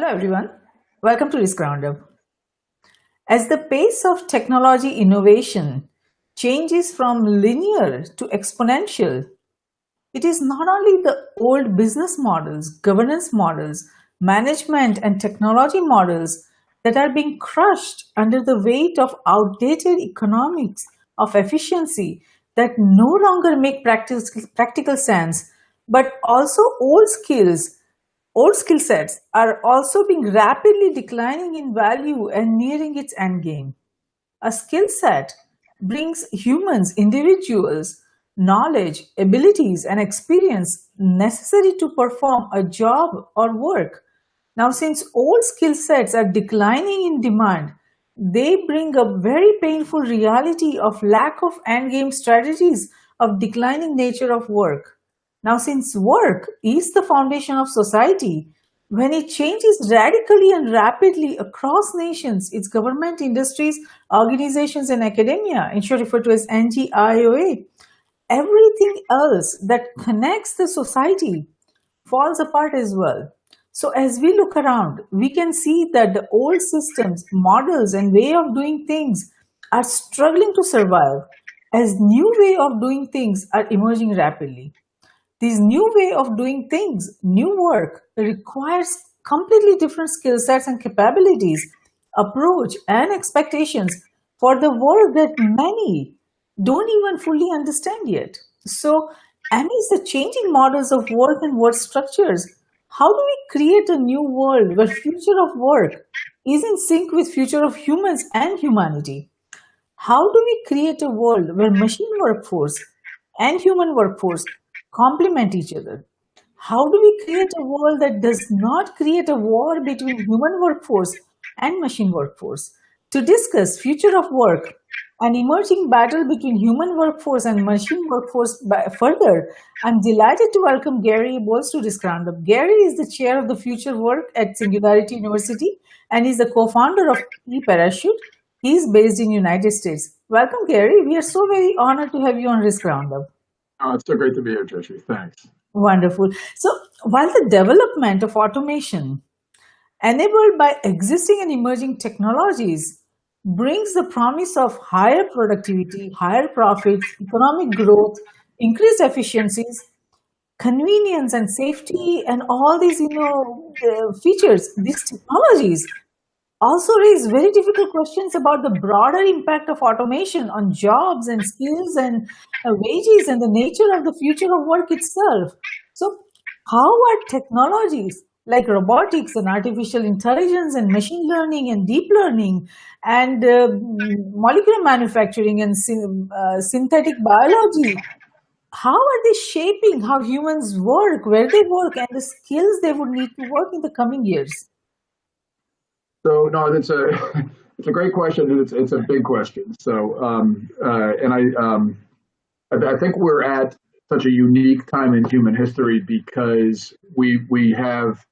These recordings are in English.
Hello everyone, welcome to Risk Roundup. As the pace of technology innovation changes from linear to exponential, it is not only the old business models, governance models, management and technology models that are being crushed under the weight of outdated economics of efficiency that no longer make practical sense, but also old skill sets are also being rapidly declining in value and nearing its end game. A skill set brings humans, individuals, knowledge, abilities, and experience necessary to perform a job or work. Now, since old skill sets are declining in demand, they bring a very painful reality of lack of endgame strategies of declining nature of work. Now, since work is the foundation of society, when it changes radically and rapidly across nations, its government, industries, organizations, and academia, in short referred to as NGIOA, everything else that connects the society falls apart as well. So as we look around, we can see that the old systems, models, and way of doing things are struggling to survive as new way of doing things are emerging rapidly. This new way of doing things, new work, requires completely different skill sets and capabilities, approach, and expectations for the work that many don't even fully understand yet. So, amidst the changing models of work and work structures, how do we create a new world where future of work is in sync with future of humans and humanity? How do we create a world where machine workforce and human workforce complement each other? How do we create a world that does not create a war between human workforce and machine workforce? To discuss future of work, an emerging battle between human workforce and machine workforce further, I'm delighted to welcome Gary Bolles to this roundup. Gary is the chair of the future work at Singularity University and is the co-founder of eParachute. He's based in United States. Welcome, Gary. We are so very honored to have you on Risk Roundup. Oh, it's so great to be here, Joshi. Thanks. Wonderful. So while the development of automation enabled by existing and emerging technologies brings the promise of higher productivity, higher profits, economic growth, increased efficiencies, convenience and safety, and all these features, these technologies also raise very difficult questions about the broader impact of automation on jobs and skills and wages and the nature of the future of work itself. So how are technologies like robotics and artificial intelligence and machine learning and deep learning and molecular manufacturing and synthetic biology, how are they shaping how humans work, where they work, and the skills they would need to work in the coming years? So no, it's a great question, and it's a big question. So I think we're at such a unique time in human history because we have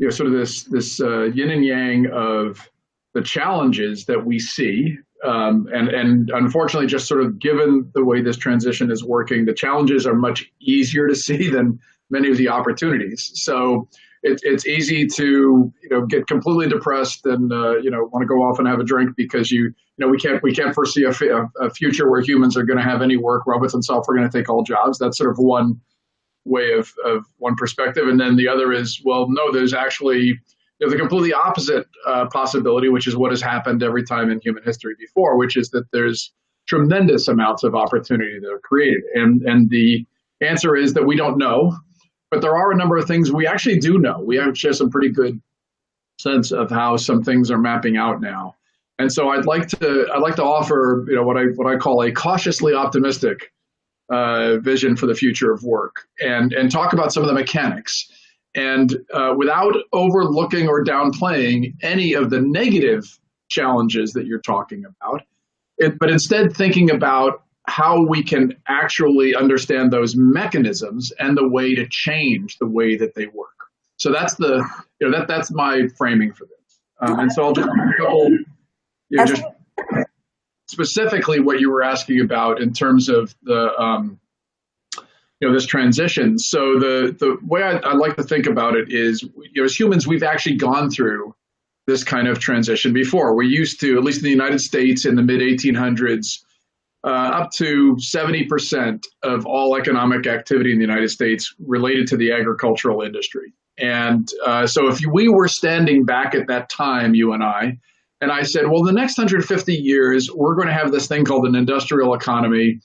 sort of this yin and yang of the challenges that we see, and unfortunately, just sort of given the way this transition is working, the challenges are much easier to see than many of the opportunities. So it's easy to get completely depressed and want to go off and have a drink because we can't foresee a future where humans are going to have any work. Robots and software are going to take all jobs. That's sort of one way of one perspective, and then the other is, well, no, there's actually the completely opposite possibility, which is what has happened every time in human history before, which is that there's tremendous amounts of opportunity that are created, and the answer is that we don't know. But there are a number of things we actually do know. We actually have some pretty good sense of how some things are mapping out now. And so I'd like to offer what I call a cautiously optimistic vision for the future of work, and talk about some of the mechanics, and without overlooking or downplaying any of the negative challenges that you're talking about, but instead thinking about how we can actually understand those mechanisms and the way to change the way that they work. So that's that's my framing for this. And so I'll just just specifically what you were asking about in terms of the this transition. So the way I like to think about it is, as humans, we've actually gone through this kind of transition before. We used to, at least in the United States in the mid 1800s, up to 70% of all economic activity in the United States related to the agricultural industry. And so if we were standing back at that time, you and I said, well, the next 150 years, we're going to have this thing called an industrial economy.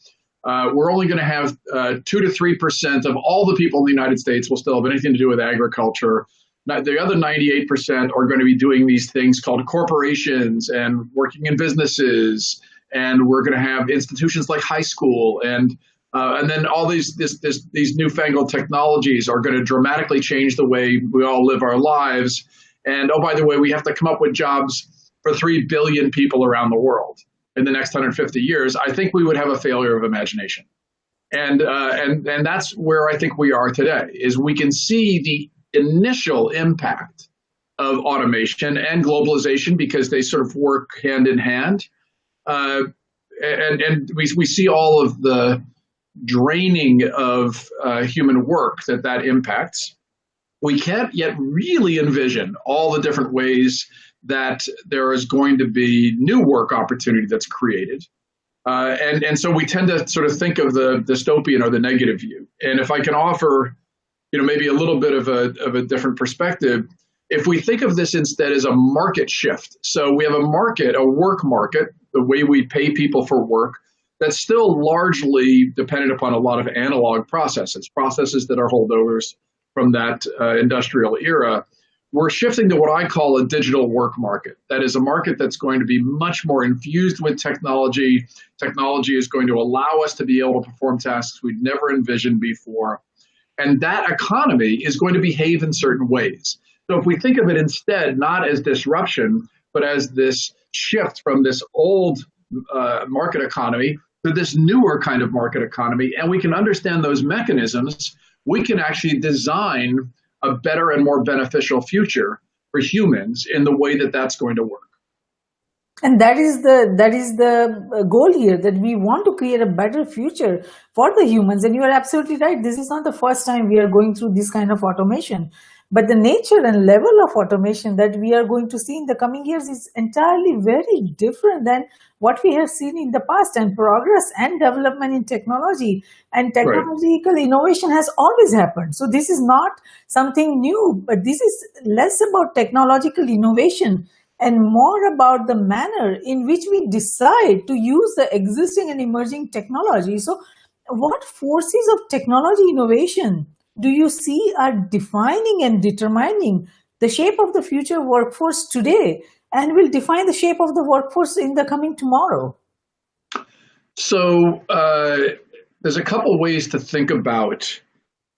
We're only going to have 2 to 3% of all the people in the United States will still have anything to do with agriculture. The other 98% are going to be doing these things called corporations and working in businesses. And we're going to have institutions like high school, and then all these newfangled technologies are going to dramatically change the way we all live our lives. And oh, by the way, we have to come up with jobs for 3 billion people around the world in the next 150 years. I think we would have a failure of imagination, and that's where I think we are today. Is we can see the initial impact of automation and globalization because they sort of work hand in hand. And we see all of the draining of human work that impacts. We can't yet really envision all the different ways that there is going to be new work opportunity that's created. And so we tend to sort of think of the dystopian or the negative view. And if I can offer, maybe a little bit of a different perspective, if we think of this instead as a market shift. So we have a market, a work market, the way we pay people for work, that's still largely dependent upon a lot of analog processes that are holdovers from that industrial era. We're shifting to what I call a digital work market. That is a market that's going to be much more infused with technology. Technology is going to allow us to be able to perform tasks we'd never envisioned before. And that economy is going to behave in certain ways. So if we think of it instead, not as disruption, but as this shift from this old market economy to this newer kind of market economy, and we can understand those mechanisms, we can actually design a better and more beneficial future for humans in the way that that's going to work. And that is the goal here, that we want to create a better future for the humans. And you are absolutely right. This is not the first time we are going through this kind of automation. But the nature and level of automation that we are going to see in the coming years is entirely very different than what we have seen in the past. And progress and development in technology and technological innovation has always happened. So this is not something new, but this is less about technological innovation and more about the manner in which we decide to use the existing and emerging technology. So what forces of technology innovation do you see are defining and determining the shape of the future workforce today and will define the shape of the workforce in the coming tomorrow? So there's a couple ways to think about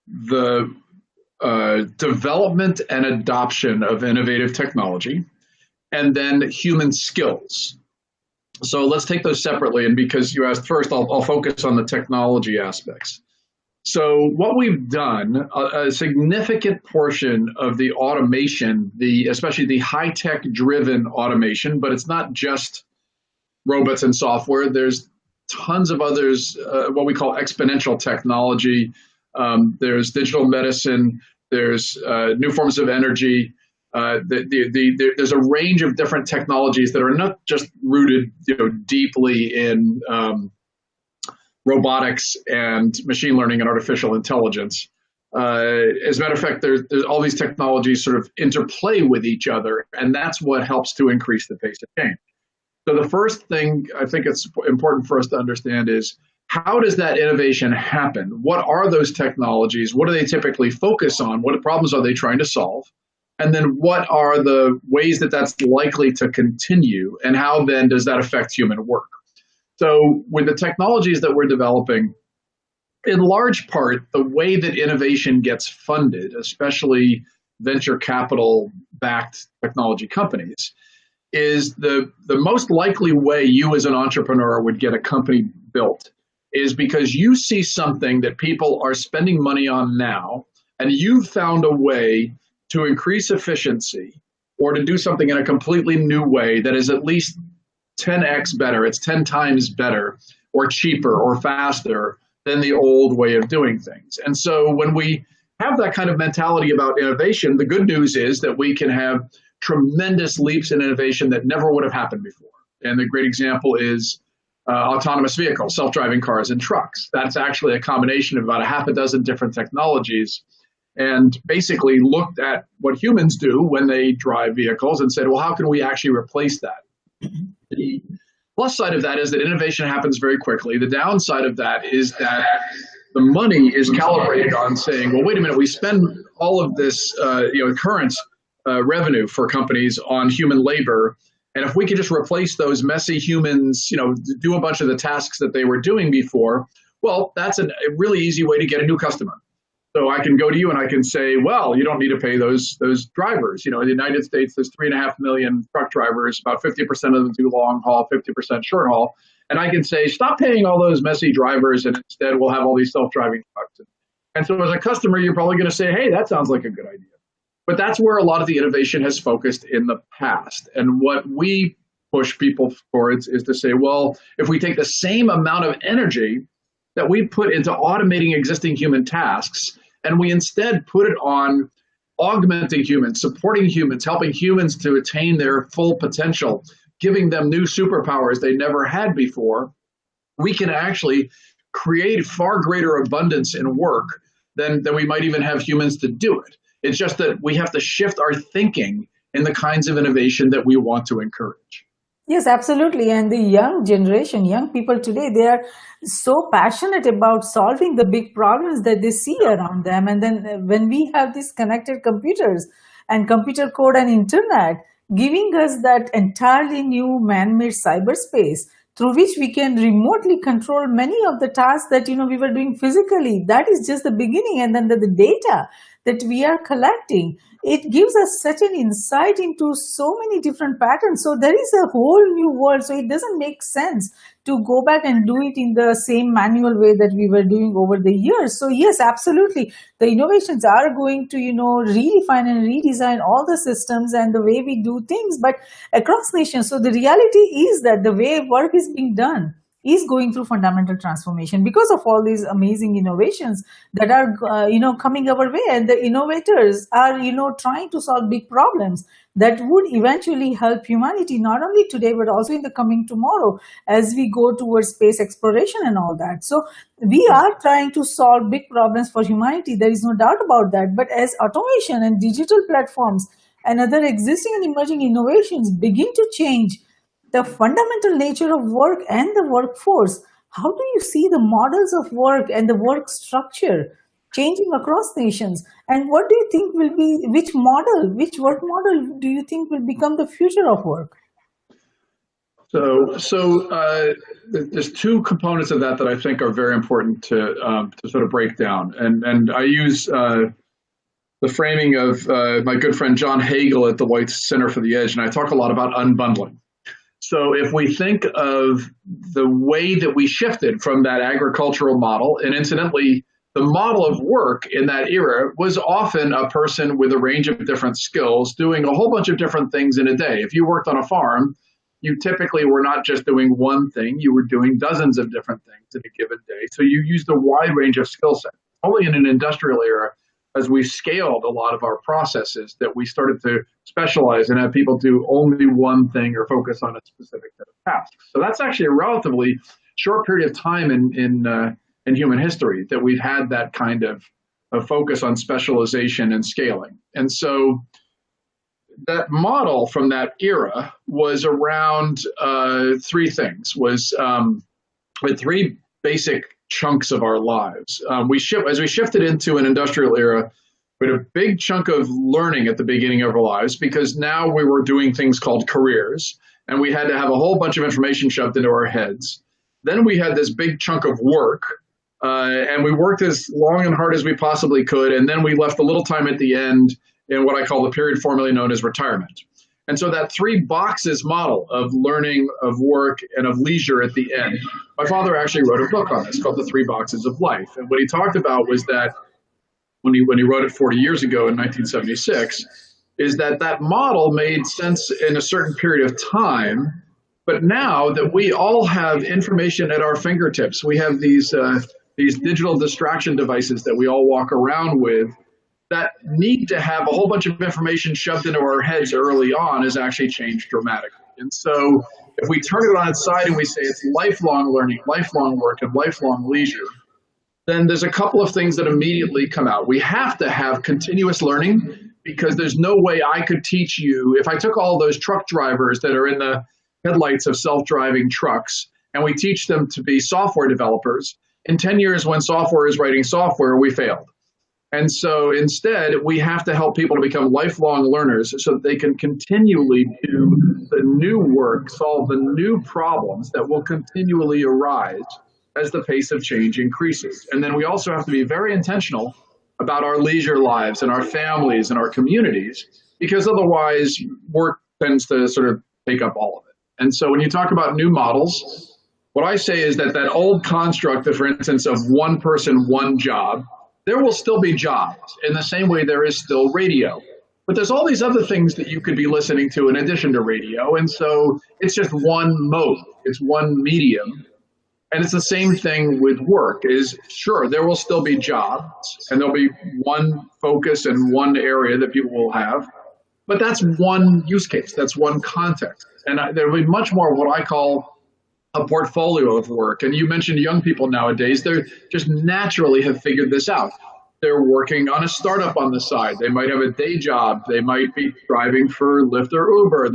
the development and adoption of innovative technology, and then human skills. So let's take those separately. And because you asked first, I'll focus on the technology aspects. So what we've done, a significant portion of the automation, especially the high-tech driven automation, but it's not just robots and software. There's tons of others, what we call exponential technology. There's digital medicine. There's new forms of energy. There's a range of different technologies that are not just rooted, deeply in robotics and machine learning and artificial intelligence. As a matter of fact, there's all these technologies sort of interplay with each other, and that's what helps to increase the pace of change. So the first thing I think it's important for us to understand is, how does that innovation happen? What are those technologies? What do they typically focus on? What problems are they trying to solve? And then what are the ways that that's likely to continue? And how then does that affect human work? So with the technologies that we're developing, in large part, the way that innovation gets funded, especially venture capital-backed technology companies, is the most likely way you as an entrepreneur would get a company built is because you see something that people are spending money on now, and you've found a way to increase efficiency or to do something in a completely new way that is at least 10x better, it's 10 times better or cheaper or faster than the old way of doing things. And so when we have that kind of mentality about innovation, the good news is that we can have tremendous leaps in innovation that never would have happened before. And the great example is autonomous vehicles, self-driving cars and trucks. That's actually a combination of about a half a dozen different technologies, and basically looked at what humans do when they drive vehicles and said, well, how can we actually replace that? The plus side of that is that innovation happens very quickly. The downside of that is that the money is calibrated on saying, well, wait a minute, we spend all of this current revenue for companies on human labor. And if we could just replace those messy humans, do a bunch of the tasks that they were doing before, well, that's a really easy way to get a new customer. So I can go to you and I can say, well, you don't need to pay those drivers. In the United States, there's 3.5 million truck drivers, about 50% of them do long haul, 50% short haul. And I can say, stop paying all those messy drivers, and instead we'll have all these self-driving trucks. And so as a customer, you're probably going to say, hey, that sounds like a good idea. But that's where a lot of the innovation has focused in the past. And what we push people towards is to say, well, if we take the same amount of energy that we put into automating existing human tasks, and we instead put it on augmenting humans, supporting humans, helping humans to attain their full potential, giving them new superpowers they never had before, we can actually create far greater abundance in work than we might even have humans to do it. It's just that we have to shift our thinking in the kinds of innovation that we want to encourage. Yes, absolutely. And the young generation, young people today, they are so passionate about solving the big problems that they see around them. And then when we have these connected computers and computer code and internet, giving us that entirely new man-made cyberspace through which we can remotely control many of the tasks that we were doing physically, that is just the beginning. And then the data that we are collecting, it gives us such an insight into so many different patterns. So there is a whole new world. So it doesn't make sense to go back and do it in the same manual way that we were doing over the years. So yes, absolutely. The innovations are going to, redefine and redesign all the systems and the way we do things, but across nations. So the reality is that the way work is being done is going through fundamental transformation because of all these amazing innovations that are, coming our way. And the innovators are, trying to solve big problems that would eventually help humanity, not only today, but also in the coming tomorrow as we go towards space exploration and all that. So we are trying to solve big problems for humanity. There is no doubt about that. But as automation and digital platforms and other existing and emerging innovations begin to change the fundamental nature of work and the workforce, how do you see the models of work and the work structure changing across nations? And what do you think will be, which work model do you think will become the future of work? So there's two components of that I think are very important to sort of break down. And I use the framing of my good friend John Hagel at the White Center for the Edge, and I talk a lot about unbundling. So if we think of the way that we shifted from that agricultural model, and incidentally, the model of work in that era was often a person with a range of different skills doing a whole bunch of different things in a day. If you worked on a farm, you typically were not just doing one thing, you were doing dozens of different things in a given day. So you used a wide range of skill sets. Only in an industrial era, as we scaled a lot of our processes, that we started to specialize and have people do only one thing or focus on a specific set of tasks. So that's actually a relatively short period of time in human history that we've had that kind of focus on specialization and scaling. And so that model from that era was around three things, with three basic chunks of our lives. As we shifted into an industrial era, we had a big chunk of learning at the beginning of our lives, because now we were doing things called careers, and we had to have a whole bunch of information shoved into our heads. Then we had this big chunk of work, and we worked as long and hard as we possibly could, and then we left a little time at the end in what I call the period formerly known as retirement. And so that three boxes model of learning, of work, and of leisure at the end, my father actually wrote a book on this called The Three Boxes of Life. And what he talked about was that when he wrote it 40 years ago in 1976, is that model made sense in a certain period of time. But now that we all have information at our fingertips, we have these these digital distraction devices that we all walk around with that need to have a whole bunch of information shoved into our heads early on has actually changed dramatically. And so if we turn it on its side and we say it's lifelong learning, lifelong work, and lifelong leisure, then there's a couple of things that immediately come out. We have to have continuous learning because there's no way I could teach you, if I took all those truck drivers that are in the headlights of self-driving trucks and we teach them to be software developers, in 10 years when software is writing software, we failed. And so instead, we have to help people to become lifelong learners so that they can continually do the new work, solve the new problems that will continually arise as the pace of change increases. And then we also have to be very intentional about our leisure lives and our families and our communities, because otherwise work tends to sort of take up all of it. And so when you talk about new models, what I say is that that old construct, for instance, of one person, one job, there will still be jobs in the same way there is still radio. But there's all these other things that you could be listening to in addition to radio. And so it's just one mode, it's one medium. And it's the same thing with work is, sure, there will still be jobs and there'll be one focus and one area that people will have, but that's one use case, that's one context. And there'll be much more of what I call a portfolio of work. And you mentioned young people nowadays, they're just naturally have figured this out. They're working on a startup on the side. They might have a day job. They might be driving for Lyft or Uber.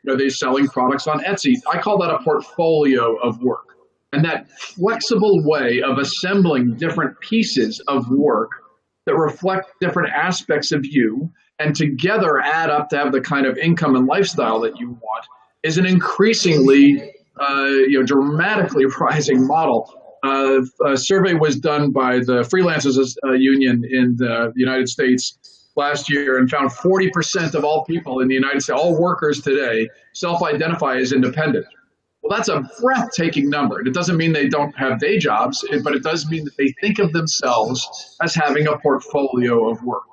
They're selling products on Etsy. I call that a portfolio of work. And that flexible way of assembling different pieces of work that reflect different aspects of you and together add up to have the kind of income and lifestyle that you want is an increasingly dramatically rising model. A survey was done by the Freelancers Union in the United States last year and found 40% of all people in the United States, all workers today, self-identify as independent. Well, that's a breathtaking number. It doesn't mean they don't have day jobs, but it does mean that they think of themselves as having a portfolio of work.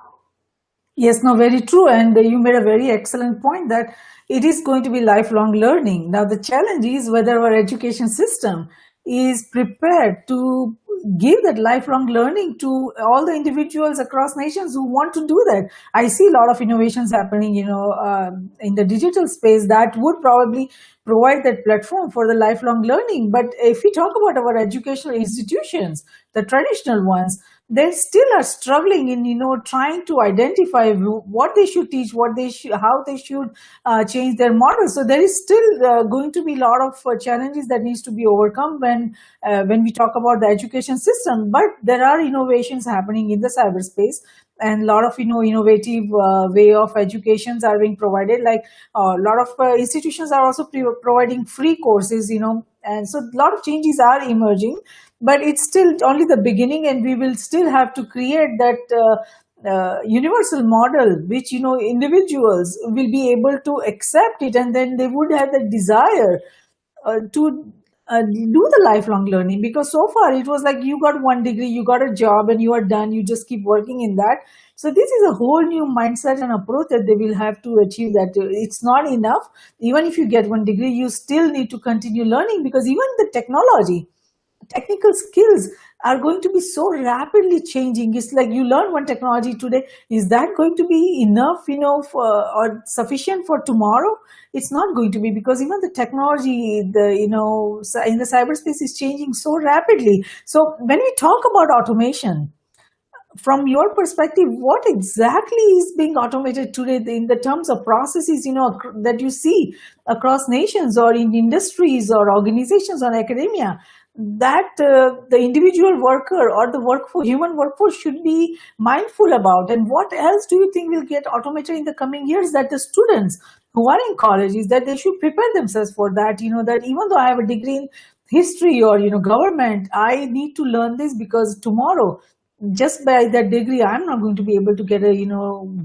Yes, no, very true. And you made a very excellent point that it is going to be lifelong learning. Now, the challenge is whether our education system is prepared to give that lifelong learning to all the individuals across nations who want to do that. I see a lot of innovations happening, in the digital space that would probably provide that platform for the lifelong learning. But if we talk about our educational institutions, the traditional ones, they still are struggling in trying to identify what they should teach, how they should change their models. So there is still going to be a lot of challenges that needs to be overcome when we talk about the education system. But there are innovations happening in the cyberspace, and a lot of innovative way of educations are being provided. Like a lot of institutions are also providing free courses, and so a lot of changes are emerging. But it's still only the beginning, and we will still have to create that universal model, which individuals will be able to accept it, and then they would have the desire to do the lifelong learning. Because so far it was like you got one degree, you got a job, and you are done. You just keep working in that. So this is a whole new mindset and approach that they will have to achieve. That it's not enough. Even if you get one degree, you still need to continue learning, because even the technical skills are going to be so rapidly changing. It's like you learn one technology today. Is that going to be enough, or sufficient for tomorrow? It's not going to be, because even the technology, in the cyberspace is changing so rapidly. So when we talk about automation, from your perspective, what exactly is being automated today in the terms of processes, that you see across nations or in industries or organizations or academia, that the individual worker or the human workforce should be mindful about? And what else do you think will get automated in the coming years that the students who are in colleges, that they should prepare themselves for that, that even though I have a degree in history or, government, I need to learn this, because tomorrow, just by that degree, I'm not going to be able to get a,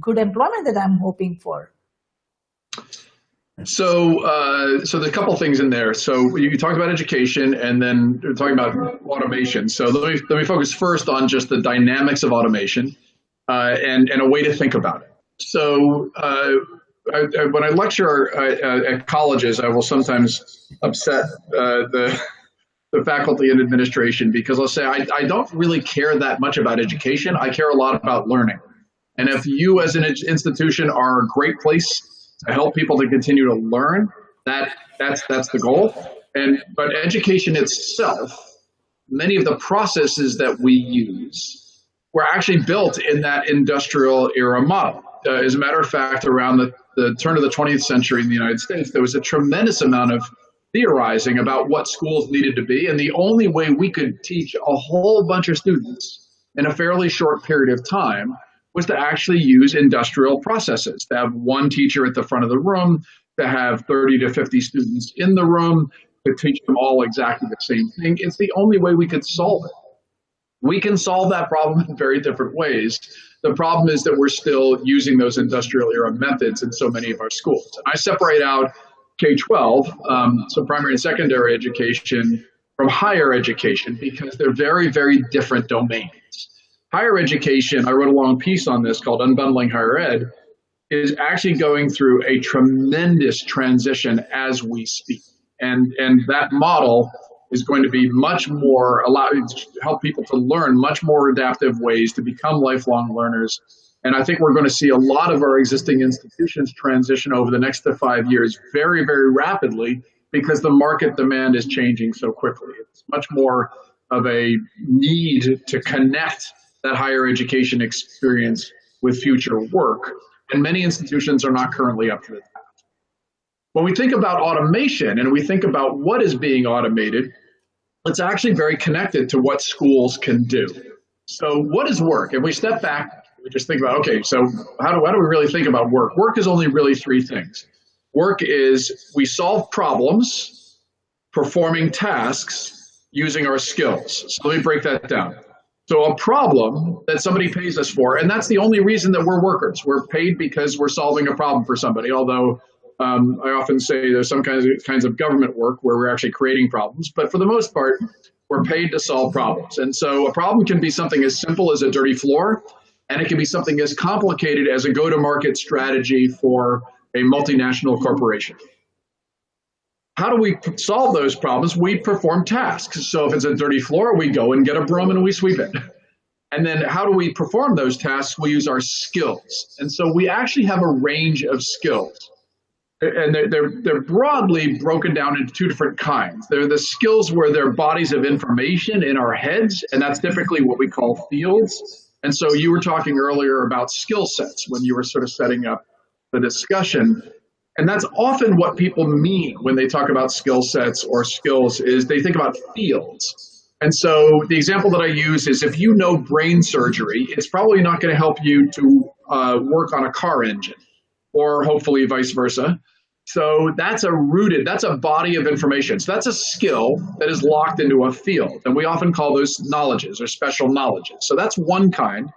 good employment that I'm hoping for. So there's a couple things in there. So you talked about education, and then you're talking about automation. So let me focus first on just the dynamics of automation and a way to think about it. So when I lecture at colleges, I will sometimes upset the the faculty and administration, because I'll say I don't really care that much about education. I care a lot about learning. And if you as an institution are a great place to help people to continue to learn, that's the goal. But education itself, many of the processes that we use were actually built in that industrial era model. As a matter of fact, around the turn of the 20th century in the United States, there was a tremendous amount of theorizing about what schools needed to be. And the only way we could teach a whole bunch of students in a fairly short period of time was to actually use industrial processes, to have one teacher at the front of the room, to have 30 to 50 students in the room, to teach them all exactly the same thing. It's the only way we could solve it. We can solve that problem in very different ways. The problem is that we're still using those industrial era methods in so many of our schools. And I separate out K-12, so primary and secondary education, from higher education, because they're very, very different domains. Higher education, I wrote a long piece on this called Unbundling Higher Ed, is actually going through a tremendous transition as we speak. And that model is going to be much more allowing to help people to learn much more adaptive ways to become lifelong learners. And I think we're going to see a lot of our existing institutions transition over the next 5 years very, very rapidly, because the market demand is changing so quickly. It's much more of a need to connect that higher education experience with future work. And many institutions are not currently up to the task. When we think about automation and we think about what is being automated, it's actually very connected to what schools can do. So what is work? If we step back, we just think about, okay, so how do we really think about work? Work is only really three things. Work is we solve problems, performing tasks, using our skills. So let me break that down. So a problem that somebody pays us for, and that's the only reason that we're workers. We're paid because we're solving a problem for somebody, although I often say there's some kinds of government work where we're actually creating problems, but for the most part, we're paid to solve problems. And so a problem can be something as simple as a dirty floor, and it can be something as complicated as a go-to-market strategy for a multinational corporation. How do we solve those problems? We perform tasks. So if it's a dirty floor, we go and get a broom and we sweep it. And then how do we perform those tasks? We use our skills. And so we actually have a range of skills. And they're broadly broken down into two different kinds. They're the skills where they're bodies of information in our heads, and that's typically what we call fields. And so you were talking earlier about skill sets when you were sort of setting up the discussion. And that's often what people mean when they talk about skill sets or skills, is they think about fields. And so the example that I use is, if you know brain surgery, it's probably not going to help you to work on a car engine, or hopefully vice versa. So that's a body of information. So that's a skill that is locked into a field. And we often call those knowledges or special knowledges. So that's one kind.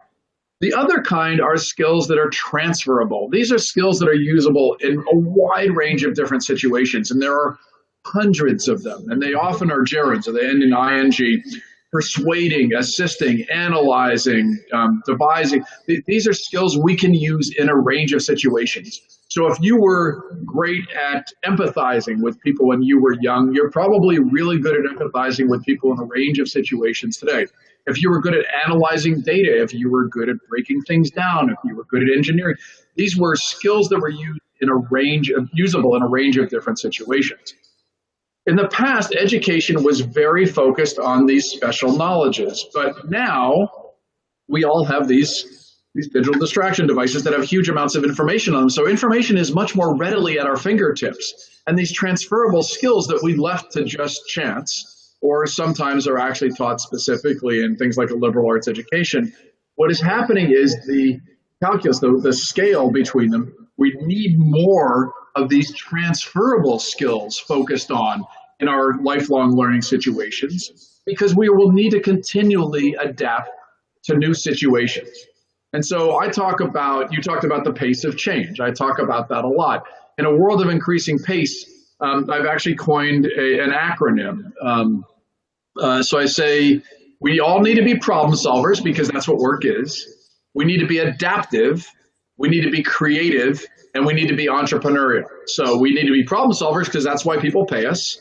The other kind are skills that are transferable. These are skills that are usable in a wide range of different situations, and there are hundreds of them, and they often are gerunds, so they end in ing, persuading, assisting, analyzing, devising. These are skills we can use in a range of situations. So if you were great at empathizing with people when you were young, you're probably really good at empathizing with people in a range of situations today. If you were good at analyzing data, if you were good at breaking things down, if you were good at engineering, these were skills that were usable in a range of different situations. In the past, education was very focused on these special knowledges, but now we all have these digital distraction devices that have huge amounts of information on them. So information is much more readily at our fingertips. And these transferable skills that we left to just chance, or sometimes are actually taught specifically in things like a liberal arts education, what is happening is the calculus, the scale between them, we need more of these transferable skills focused on in our lifelong learning situations, because we will need to continually adapt to new situations. And so you talked about the pace of change. I talk about that a lot. In a world of increasing pace, I've actually coined an acronym. So I say we all need to be problem solvers, because that's what work is. We need to be adaptive. We need to be creative, and we need to be entrepreneurial. So we need to be problem solvers because that's why people pay us.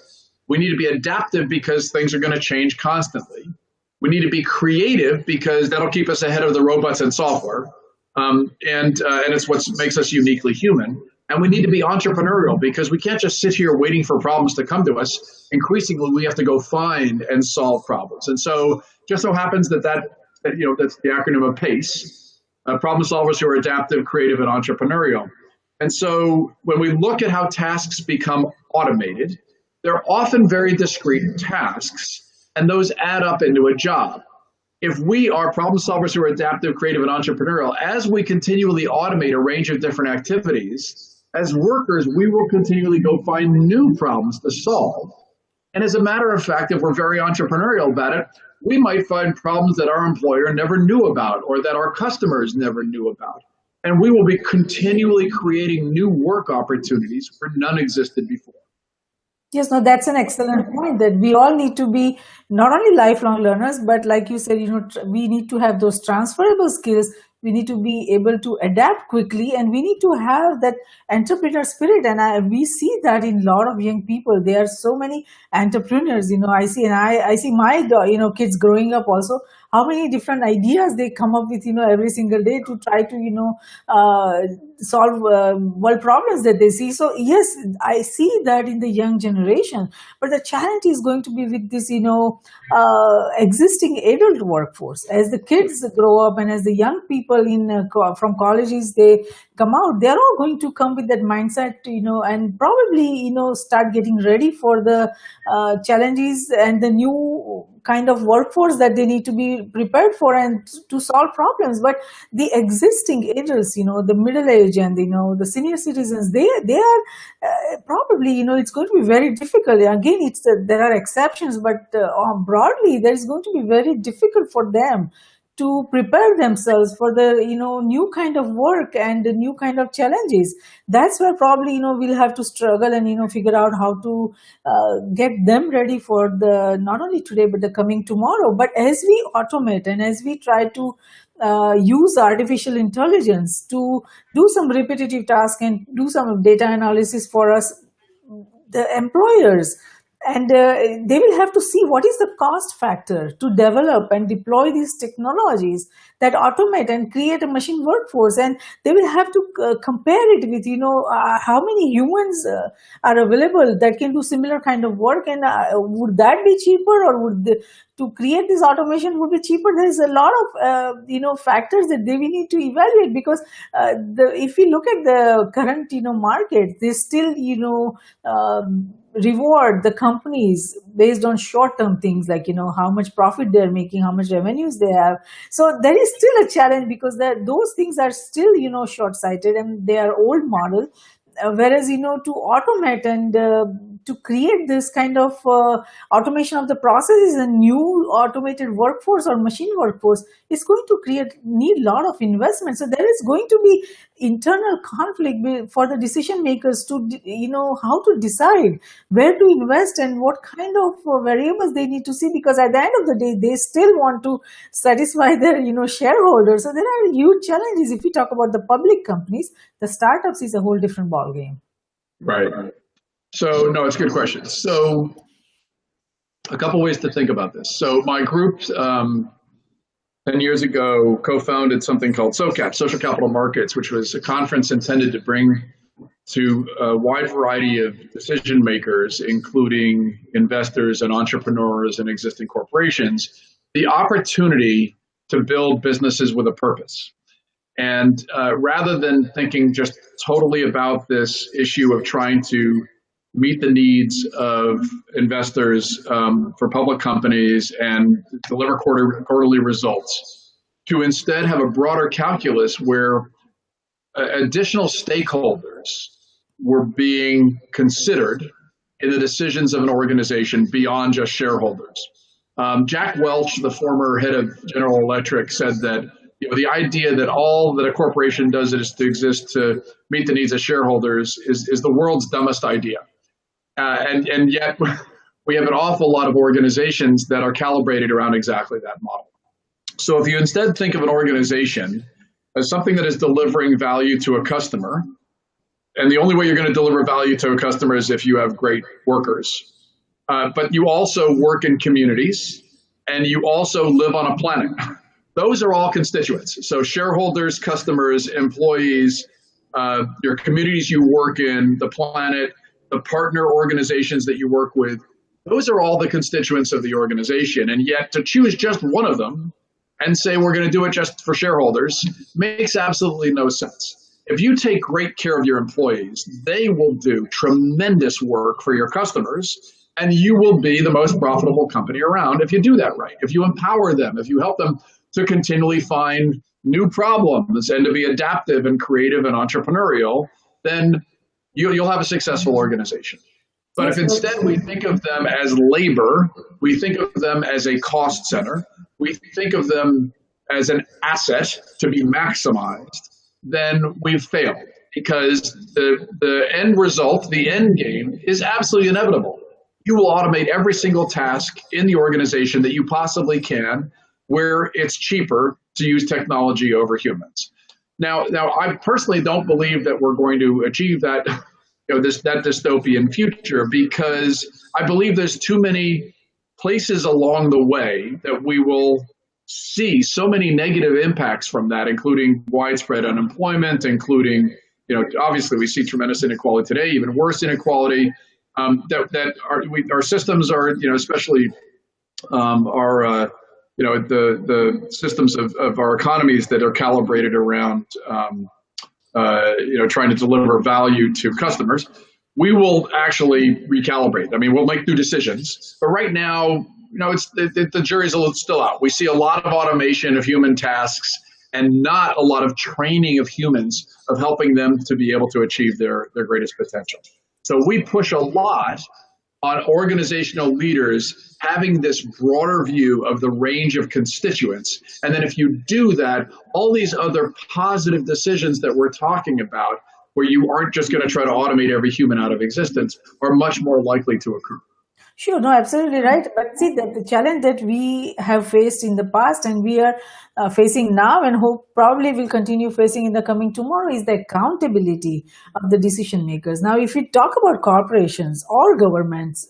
We need to be adaptive because things are going to change constantly. We need to be creative because that'll keep us ahead of the robots and software. And it's what makes us uniquely human. And we need to be entrepreneurial because we can't just sit here waiting for problems to come to us. Increasingly, we have to go find and solve problems. And so just so happens that's the acronym of PACE, problem solvers who are adaptive, creative, and entrepreneurial. And so when we look at how tasks become automated, they're often very discrete tasks, and those add up into a job. If we are problem solvers who are adaptive, creative, and entrepreneurial, as we continually automate a range of different activities, as workers, we will continually go find new problems to solve. And as a matter of fact, if we're very entrepreneurial about it, we might find problems that our employer never knew about or that our customers never knew about. And we will be continually creating new work opportunities where none existed before. Yes, no, that's an excellent point, that we all need to be not only lifelong learners, but like you said, we need to have those transferable skills. We need to be able to adapt quickly, and we need to have that entrepreneur spirit. And we see that in a lot of young people. There are so many entrepreneurs, I see, and I see my, kids growing up also, how many different ideas they come up with, every single day to try to, solve world problems that they see. So yes, I see that in the young generation, but the challenge is going to be with this, existing adult workforce. As the kids grow up and as the young people from colleges, they come out, they're all going to come with that mindset, and probably, start getting ready for the challenges and the new kind of workforce that they need to be prepared for and to solve problems. But the existing adults, the middle age and the senior citizens, they are probably, it's going to be very difficult. Again, there are exceptions, but broadly, there is going to be very difficult for them to prepare themselves for the new kind of work and the new kind of challenges. That's where probably we'll have to struggle and figure out how to get them ready for the not only today but the coming tomorrow. But as we automate and as we try to use artificial intelligence to do some repetitive tasks and do some data analysis for us, the employers, and they will have to see what is the cost factor to develop and deploy these technologies that automate and create a machine workforce. And they will have to compare it with, how many humans are available that can do similar kind of work. And would that be cheaper, or to create this automation would be cheaper? There is a lot of, factors that we need to evaluate, because if we look at the current, market, they still, reward the companies based on short-term things like how much profit they're making, how much revenues they have. So there is still a challenge, because those things are still short-sighted and they are old model. Whereas to automate and to create this kind of automation of the processes, a new automated workforce or machine workforce is going to need a lot of investment. So there is going to be internal conflict for the decision makers to how to decide where to invest and what kind of variables they need to see, because at the end of the day they still want to satisfy their shareholders. So there are huge challenges. If we talk about the public companies, the startups is a whole different ball game. Right. So no, it's a good question. So a couple ways to think about this. So my group 10 years ago co-founded something called SOCAP, Social Capital Markets, which was a conference intended to bring to a wide variety of decision makers, including investors and entrepreneurs and existing corporations, the opportunity to build businesses with a purpose. And rather than thinking just totally about this issue of trying to meet the needs of investors for public companies and deliver quarterly results, to instead have a broader calculus where additional stakeholders were being considered in the decisions of an organization beyond just shareholders. Jack Welch, the former head of General Electric, said that the idea that all that a corporation does is to exist to meet the needs of shareholders is the world's dumbest idea. And yet we have an awful lot of organizations that are calibrated around exactly that model. So if you instead think of an organization as something that is delivering value to a customer, and the only way you're going to deliver value to a customer is if you have great workers, but you also work in communities and you also live on a planet. Those are all constituents. So shareholders, customers, employees, your communities you work in, the planet, the partner organizations that you work with, those are all the constituents of the organization. And yet to choose just one of them and say we're going to do it just for shareholders makes absolutely no sense. If you take great care of your employees, they will do tremendous work for your customers, and you will be the most profitable company around if you do that right. If you empower them, if you help them to continually find new problems and to be adaptive and creative and entrepreneurial, then you'll have a successful organization. But if instead we think of them as labor, we think of them as a cost center, we think of them as an asset to be maximized, then we've failed, because the end result, the end game, is absolutely inevitable. You will automate every single task in the organization that you possibly can where it's cheaper to use technology over humans. Now, I personally don't believe that we're going to achieve that, that dystopian future, because I believe there's too many places along the way that we will see so many negative impacts from that, including widespread unemployment, including, obviously we see tremendous inequality today, even worse inequality. Our systems are, especially the systems of our economies that are calibrated around, trying to deliver value to customers, we will actually recalibrate. I mean, we'll make new decisions, but right now, the jury's still out. We see a lot of automation of human tasks and not a lot of training of humans of helping them to be able to achieve their greatest potential. So we push a lot on organizational leaders having this broader view of the range of constituents. And then if you do that, all these other positive decisions that we're talking about, where you aren't just going to try to automate every human out of existence, are much more likely to occur. Sure, no, absolutely right. But see, that the challenge that we have faced in the past and we are facing now and hope probably will continue facing in the coming tomorrow is the accountability of the decision makers. Now, if we talk about corporations or governments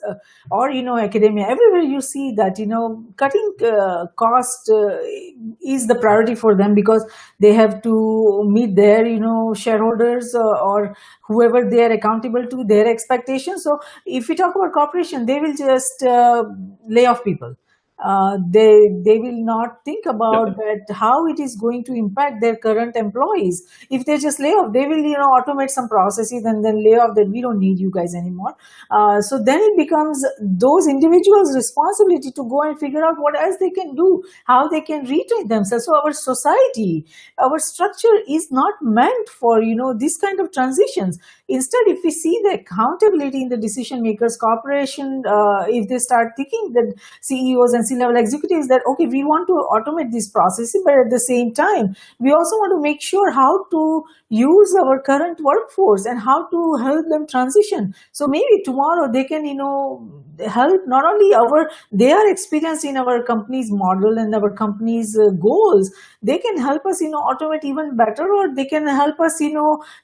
or, academia, everywhere you see that, cutting cost is the priority for them, because they have to meet their, shareholders or whoever they are accountable to, their expectations. So if we talk about corporation, they will just lay off people. They will not think about that how it is going to impact their current employees. If they just lay off, they will automate some processes and then lay off that we don't need you guys anymore. So then it becomes those individuals' responsibility to go and figure out what else they can do, how they can retrain themselves. So our society, our structure is not meant for this kind of transitions. Instead, if we see the accountability in the decision makers, corporation, if they start thinking that CEOs and C-level executives that, okay, we want to automate this process, but at the same time, we also want to make sure how to use our current workforce and how to help them transition. So maybe tomorrow they can, help not only their experience in our company's model and our company's goals, they can help us, automate even better, or they can help us,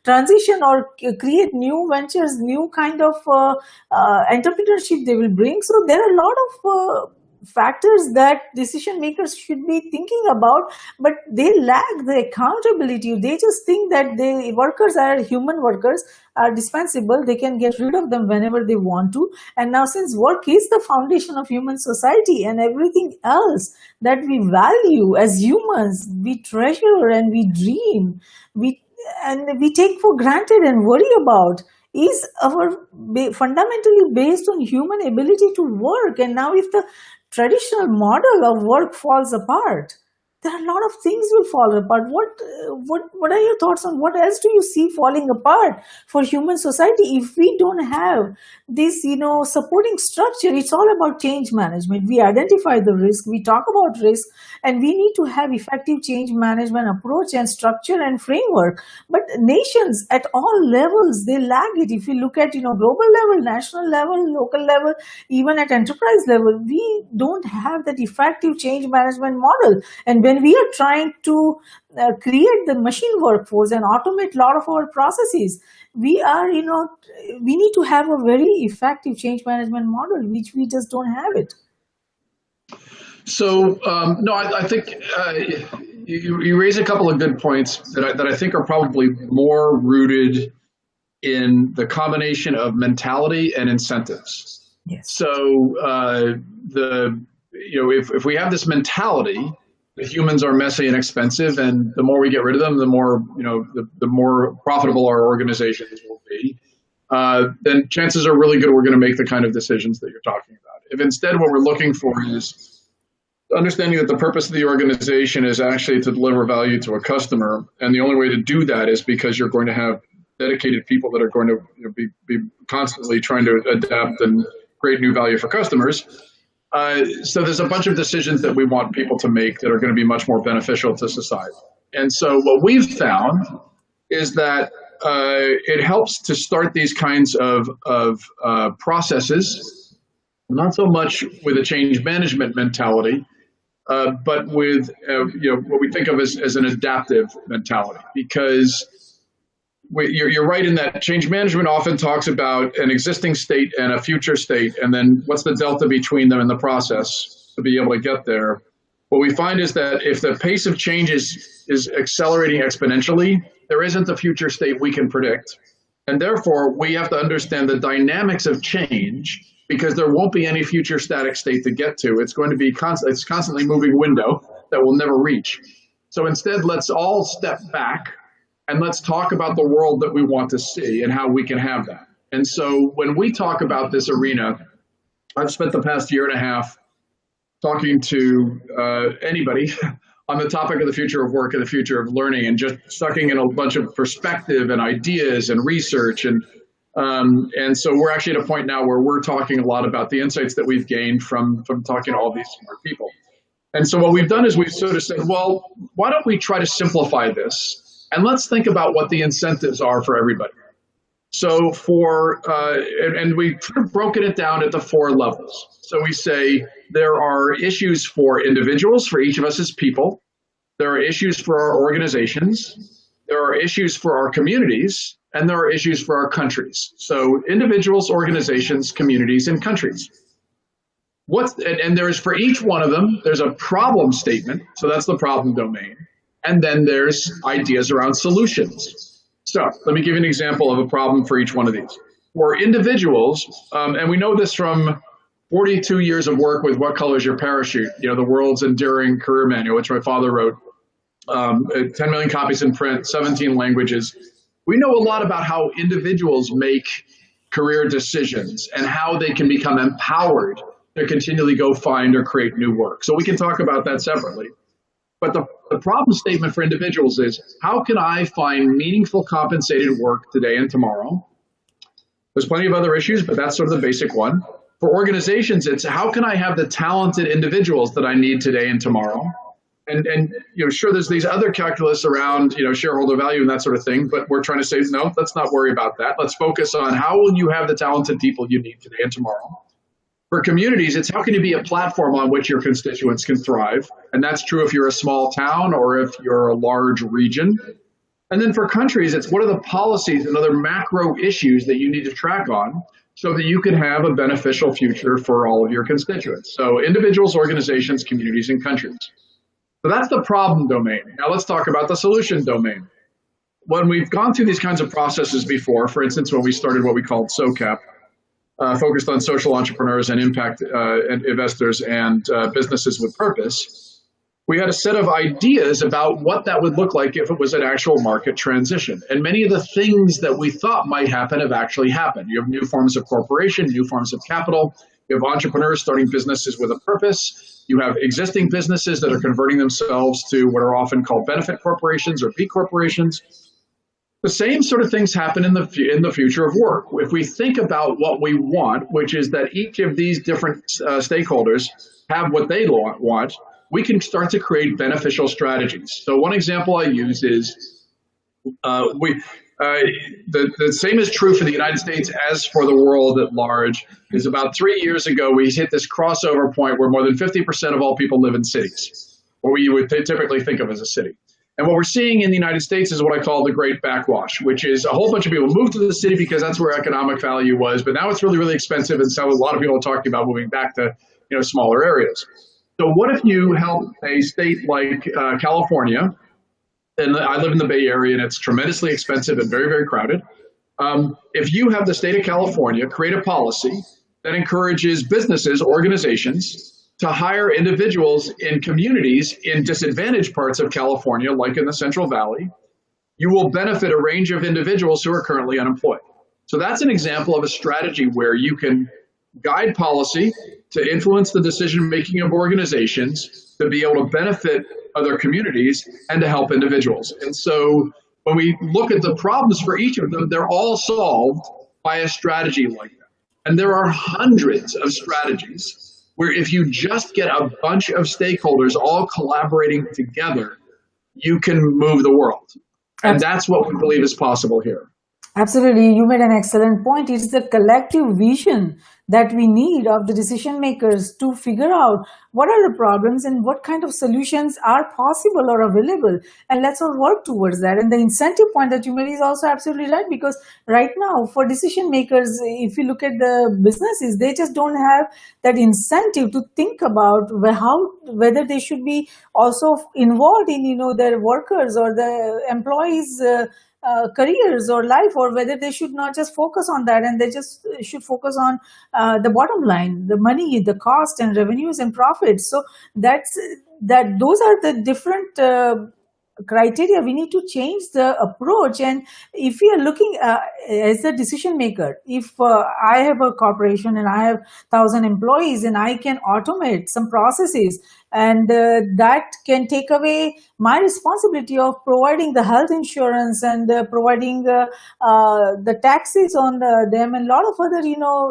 transition or create new ventures, new kind of entrepreneurship they will bring. So there are a lot of factors that decision makers should be thinking about, but they lack the accountability. They just think that the workers are human workers, are dispensable. They can get rid of them whenever they want to. And now, since work is the foundation of human society and everything else that we value as humans, we treasure and we dream, we take for granted and worry about, is fundamentally based on human ability to work. And now if the traditional model of work falls apart, there are a lot of things will fall apart. What are your thoughts on what else do you see falling apart for human society if we don't have this, supporting structure? It's all about change management. We identify the risk, we talk about risk, and we need to have effective change management approach and structure and framework. But nations at all levels, they lag it. If you look at, global level, national level, local level, even at enterprise level, we don't have that effective change management model. And when we are trying to create the machine workforce and automate a lot of our processes, we are, we need to have a very effective change management model, which we just don't have it. So, no, I think you raise a couple of good points that I think are probably more rooted in the combination of mentality and incentives. Yes. So, if we have this mentality that humans are messy and expensive, and the more we get rid of them, the more the more profitable our organizations will be, then chances are really good we're going to make the kind of decisions that you're talking about. If instead what we're looking for is understanding that the purpose of the organization is actually to deliver value to a customer, and the only way to do that is because you're going to have dedicated people that are going to be constantly trying to adapt and create new value for customers. So there's a bunch of decisions that we want people to make that are going to be much more beneficial to society. And so what we've found is that it helps to start these kinds of processes, not so much with a change management mentality, but with what we think of as an adaptive mentality. Because you're right in that change management often talks about an existing state and a future state, and then what's the delta between them in the process to be able to get there. What we find is that if the pace of change is accelerating exponentially, there isn't a future state we can predict. And therefore, we have to understand the dynamics of change, because there won't be any future static state to get to. It's going to be it's constantly moving window that we'll never reach. So instead, let's all step back and let's talk about the world that we want to see and how we can have that. And so when we talk about this arena, I've spent the past year and a half talking to anybody on the topic of the future of work and the future of learning, and just sucking in a bunch of perspective and ideas and research. And so we're actually at a point now where we're talking a lot about the insights that we've gained from talking to all these smart people. And so what we've done is we've sort of said, well, why don't we try to simplify this? And let's think about what the incentives are for everybody. So and we've broken it down into 4 levels. So we say there are issues for individuals, for each of us as people. There are issues for our organizations. There are issues for our communities. And there are issues for our countries. So individuals, organizations, communities, and countries. And there is, for each one of them, there's a problem statement. So that's the problem domain. And then there's ideas around solutions. So let me give you an example of a problem for each one of these. For individuals, and we know this from 42 years of work with What Color is Your Parachute, the world's enduring career manual, which my father wrote, 10 million copies in print, 17 languages. We know a lot about how individuals make career decisions and how they can become empowered to continually go find or create new work. So we can talk about that separately. But the problem statement for individuals is, how can I find meaningful compensated work today and tomorrow? There's plenty of other issues, but that's sort of the basic one. For organizations, it's how can I have the talented individuals that I need today and tomorrow? And sure, there's these other calculus around, shareholder value and that sort of thing, but we're trying to say, no, let's not worry about that. Let's focus on how will you have the talented people you need today and tomorrow. For communities, it's how can you be a platform on which your constituents can thrive? And that's true if you're a small town or if you're a large region. And then for countries, it's what are the policies and other macro issues that you need to track on so that you can have a beneficial future for all of your constituents. So individuals, organizations, communities, and countries. So that's the problem domain. Now let's talk about the solution domain. When we've gone through these kinds of processes before, for instance, when we started what we called SOCAP, focused on social entrepreneurs and impact investors and businesses with purpose, we had a set of ideas about what that would look like if it was an actual market transition. And many of the things that we thought might happen have actually happened. You have new forms of corporation, new forms of capital. You have entrepreneurs starting businesses with a purpose. You have existing businesses that are converting themselves to what are often called benefit corporations or B corporations. The same sort of things happen in the future of work. If we think about what we want, which is that each of these different stakeholders have what they want, we can start to create beneficial strategies. So one example I use is the same is true for the United States as for the world at large. Is about 3 years ago, we hit this crossover point where more than 50% of all people live in cities. what we would typically think of as a city. And what we're seeing in the United States is what I call the great backwash, which is a whole bunch of people moved to the city because that's where economic value was, but now it's really, really expensive, and so a lot of people are talking about moving back to smaller areas. So what if you help a state like California, and I live in the Bay Area, and it's tremendously expensive and very, very crowded. If you have the state of California create a policy that encourages businesses, organizations, to hire individuals in communities in disadvantaged parts of California, like in the Central Valley, you will benefit a range of individuals who are currently unemployed. So that's an example of a strategy where you can guide policy to influence the decision-making of organizations to be able to benefit other communities and to help individuals. And so when we look at the problems for each of them, they're all solved by a strategy like that. And there are hundreds of strategies where if you just get a bunch of stakeholders all collaborating together, you can move the world. And that's what we believe is possible here. Absolutely. You made an excellent point. It's the collective vision that we need of the decision makers to figure out what are the problems and what kind of solutions are possible or available. And let's all work towards that. And the incentive point that you made is also absolutely right, because right now for decision makers, if you look at the businesses, they just don't have that incentive to think about whether they should be also involved in, their workers or the employees' careers or life, or whether they should not just focus on that and they just should focus on the bottom line, the money, the cost and revenues and profits. So those are the different criteria. We need to change the approach. And if we are looking as a decision maker, if I have a corporation and I have 1,000 employees and I can automate some processes, and that can take away my responsibility of providing the health insurance and providing the taxes on them and a lot of other,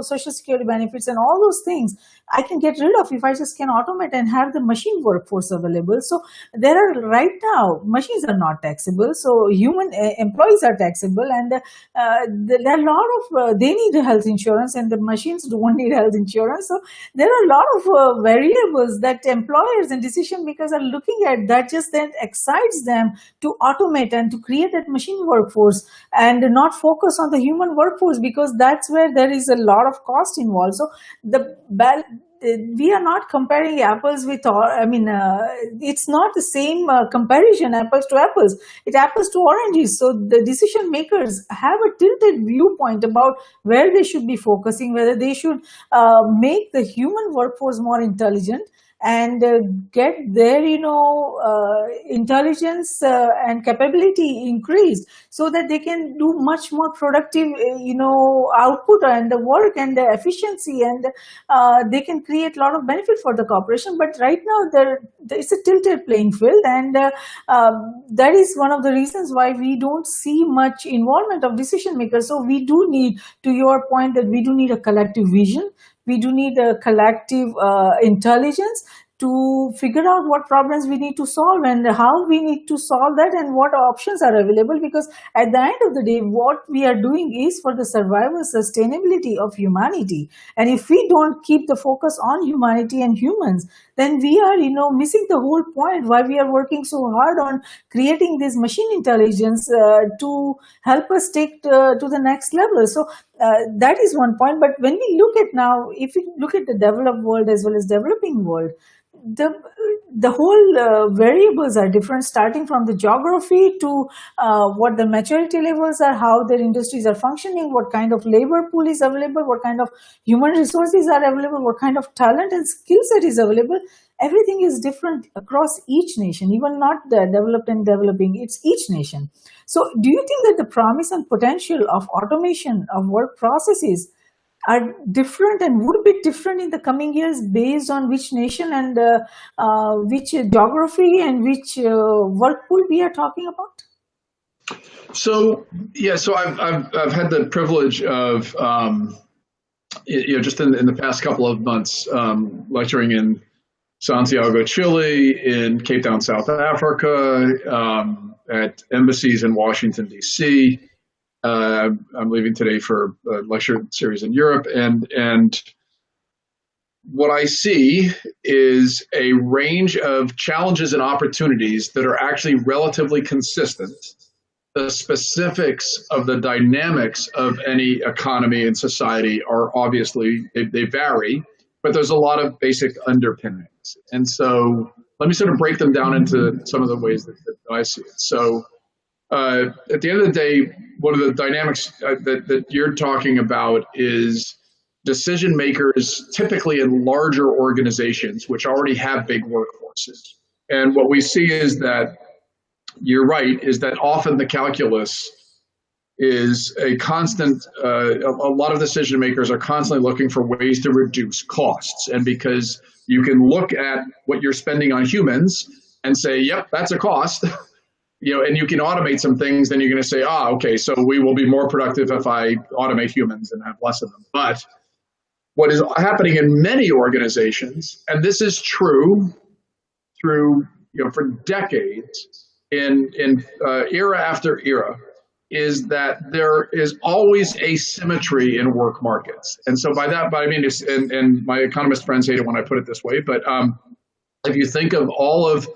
social security benefits and all those things I can get rid of if I just can automate and have the machine workforce available. So there are right now, machines are not taxable. So human employees are taxable, and there are a lot of, they need health insurance and the machines don't need health insurance. So there are a lot of variables that employers and decision makers are looking at that just then excites them to automate and to create that machine workforce and not focus on the human workforce, because that's where there is a lot of cost involved. So we are not comparing apples with, it's not the same comparison, apples to apples. It's apples to oranges. So the decision makers have a tilted viewpoint about where they should be focusing, whether they should make the human workforce more intelligent and get their, intelligence and capability increased so that they can do much more productive, output and the work and the efficiency, and they can create a lot of benefit for the corporation. But right now, it's a tilted playing field, and that is one of the reasons why we don't see much involvement of decision makers. So we do need, to your point, that we do need a collective vision. We do need a collective intelligence to figure out what problems we need to solve and how we need to solve that and what options are available. Because at the end of the day, what we are doing is for the survival, sustainability of humanity. And if we don't keep the focus on humanity and humans, then we are, missing the whole point why we are working so hard on creating this machine intelligence to help us take to the next level. So that is one point. But when we look at now, if we look at the developed world as well as developing world, the whole variables are different, starting from the geography to what the maturity levels are, how their industries are functioning, what kind of labor pool is available, what kind of human resources are available, what kind of talent and skill set is available. Everything is different across each nation, even not the developed and developing, it's each nation. So do you think that the promise and potential of automation of work processes are different and would be different in the coming years based on which nation and which geography and which work pool we are talking about? So I've had the privilege of just in the past couple of months lecturing in Santiago, Chile, in Cape Town, South Africa, at embassies in Washington, D.C. I'm leaving today for a lecture series in Europe, and what I see is a range of challenges and opportunities that are actually relatively consistent. The specifics of the dynamics of any economy and society are obviously, they vary, but there's a lot of basic underpinnings. And so let me sort of break them down into some of the ways that I see it. So at the end of the day, one of the dynamics that you're talking about is decision makers typically in larger organizations, which already have big workforces. And what we see is that you're right, is that often the calculus is a constant, a lot of decision makers are constantly looking for ways to reduce costs. And because you can look at what you're spending on humans and say, yep, that's a cost, and you can automate some things, then you're going to say, okay, so we will be more productive if I automate humans and have less of them. But what is happening in many organizations, and this is true through, for decades, in era after era, is that there is always asymmetry in work markets. And so by that, I mean, and my economist friends hate it when I put it this way, but if you think of all of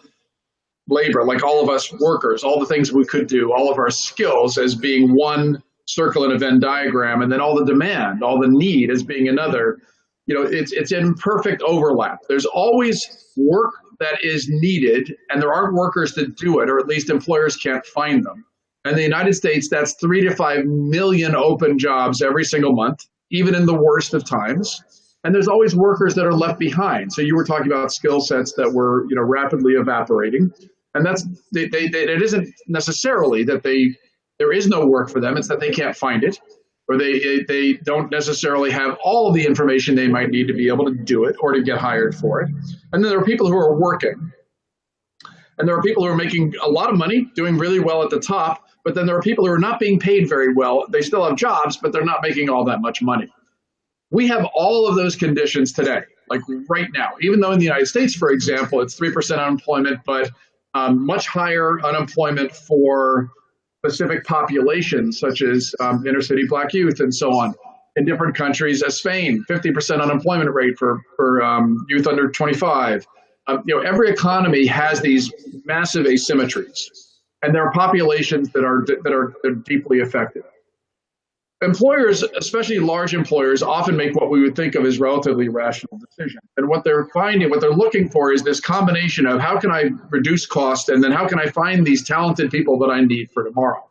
labor, like all of us workers, all the things we could do, all of our skills as being one circle in a Venn diagram, and then all the demand, all the need as being another, it's in perfect overlap. There's always work that is needed, and there aren't workers that do it, or at least employers can't find them. In the United States, that's 3 to 5 million open jobs every single month, even in the worst of times. And there's always workers that are left behind. So you were talking about skill sets that were, rapidly evaporating. And that's it isn't necessarily that there is no work for them. It's that they can't find it, or they don't necessarily have all of the information they might need to be able to do it or to get hired for it. And then there are people who are working. And there are people who are making a lot of money, doing really well at the top, but then there are people who are not being paid very well. They still have jobs, but they're not making all that much money. We have all of those conditions today, like right now, even though in the United States, for example, it's 3% unemployment, but much higher unemployment for specific populations, such as inner city Black youth and so on. In different countries, as Spain, 50% unemployment rate for youth under 25. Every economy has these massive asymmetries, and there are populations that are deeply affected. Employers, especially large employers, often make what we would think of as relatively rational decisions. And what they're looking for is this combination of how can I reduce cost, and then how can I find these talented people that I need for tomorrow.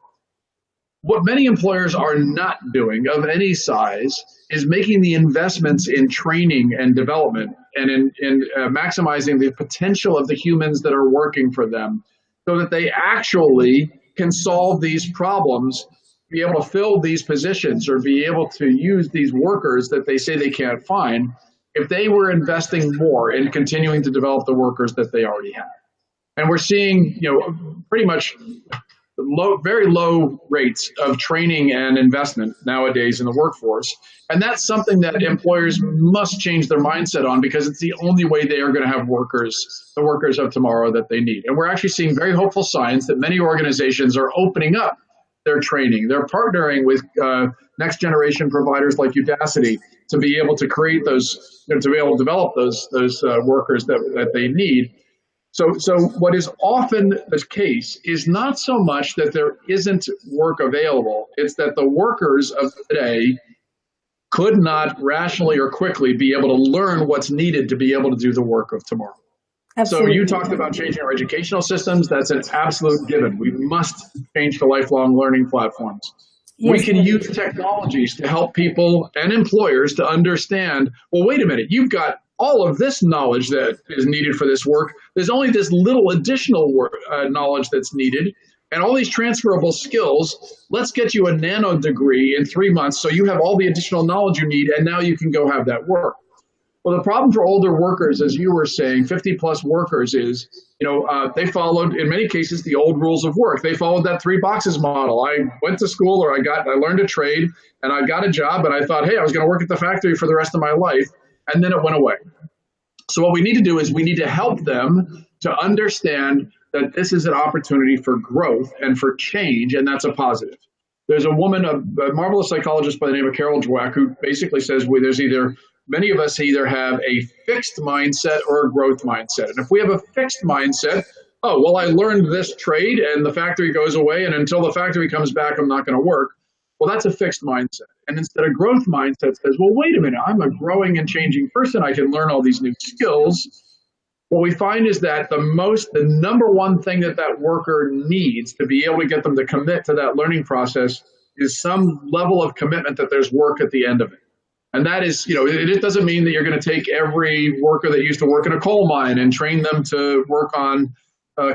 What many employers are not doing of any size is making the investments in training and development and in maximizing the potential of the humans that are working for them so that they actually can solve these problems, be able to fill these positions, or be able to use these workers that they say they can't find if they were investing more in continuing to develop the workers that they already have. And we're seeing, pretty much very low rates of training and investment nowadays in the workforce. And that's something that employers must change their mindset on, because it's the only way they are going to have the workers of tomorrow that they need. And we're actually seeing very hopeful signs that many organizations are opening up their training. They're partnering with next generation providers like Udacity to be able to create those, to be able to develop those workers that they need. So what is often the case is not so much that there isn't work available, it's that the workers of today could not rationally or quickly be able to learn what's needed to be able to do the work of tomorrow. Absolutely. So you talked about changing our educational systems. That's an absolute given. We must change to lifelong learning platforms. Yes. We can use technologies to help people and employers to understand, well, wait a minute, you've got all of this knowledge that is needed for this work. There's only this little additional knowledge that's needed, and all these transferable skills. Let's get you a nano degree in 3 months so you have all the additional knowledge you need, and now you can go have that work. Well, the problem for older workers, as you were saying, 50 plus workers is, they followed, in many cases, the old rules of work. They followed that 3 boxes model. I went to school, or I learned a trade, and I got a job, and I thought, hey, I was going to work at the factory for the rest of my life. And then it went away. So what we need to do is we need to help them to understand that this is an opportunity for growth and for change, and that's a positive. There's a woman, a marvelous psychologist by the name of Carol Dweck, who basically says there's either many of us either have a fixed mindset or a growth mindset. And if we have a fixed mindset, oh, well, I learned this trade and the factory goes away, and until the factory comes back, I'm not going to work. Well, that's a fixed mindset. And instead, a growth mindset says, well, wait a minute, I'm a growing and changing person. I can learn all these new skills. What we find is that the number one thing that that worker needs to be able to get them to commit to that learning process is some level of commitment that there's work at the end of it. And that is, it doesn't mean that you're going to take every worker that used to work in a coal mine and train them to work on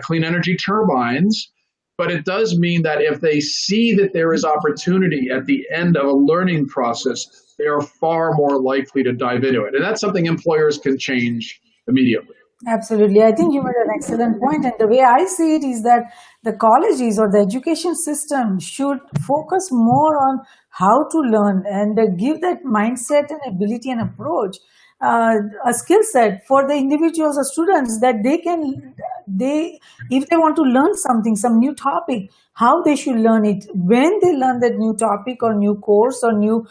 clean energy turbines. But it does mean that if they see that there is opportunity at the end of a learning process, they are far more likely to dive into it. And that's something employers can change immediately. Absolutely. I think you made an excellent point. And the way I see it is that the colleges or the education system should focus more on how to learn and give that mindset and ability and approach, a skill set for the individuals or students that if they want to learn something, some new topic, how they should learn it, when they learn that new topic or new course or new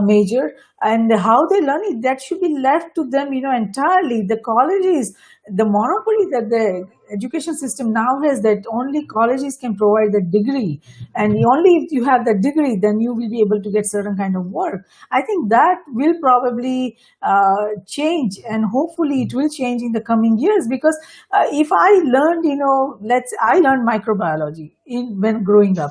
major, and how they learn it, that should be left to them, entirely. The colleges, the monopoly that the education system now has, that only colleges can provide the degree, and only if you have that degree, then you will be able to get certain kind of work. I think that will probably change, and hopefully it will change in the coming years, because if I learned, I learned microbiology when growing up,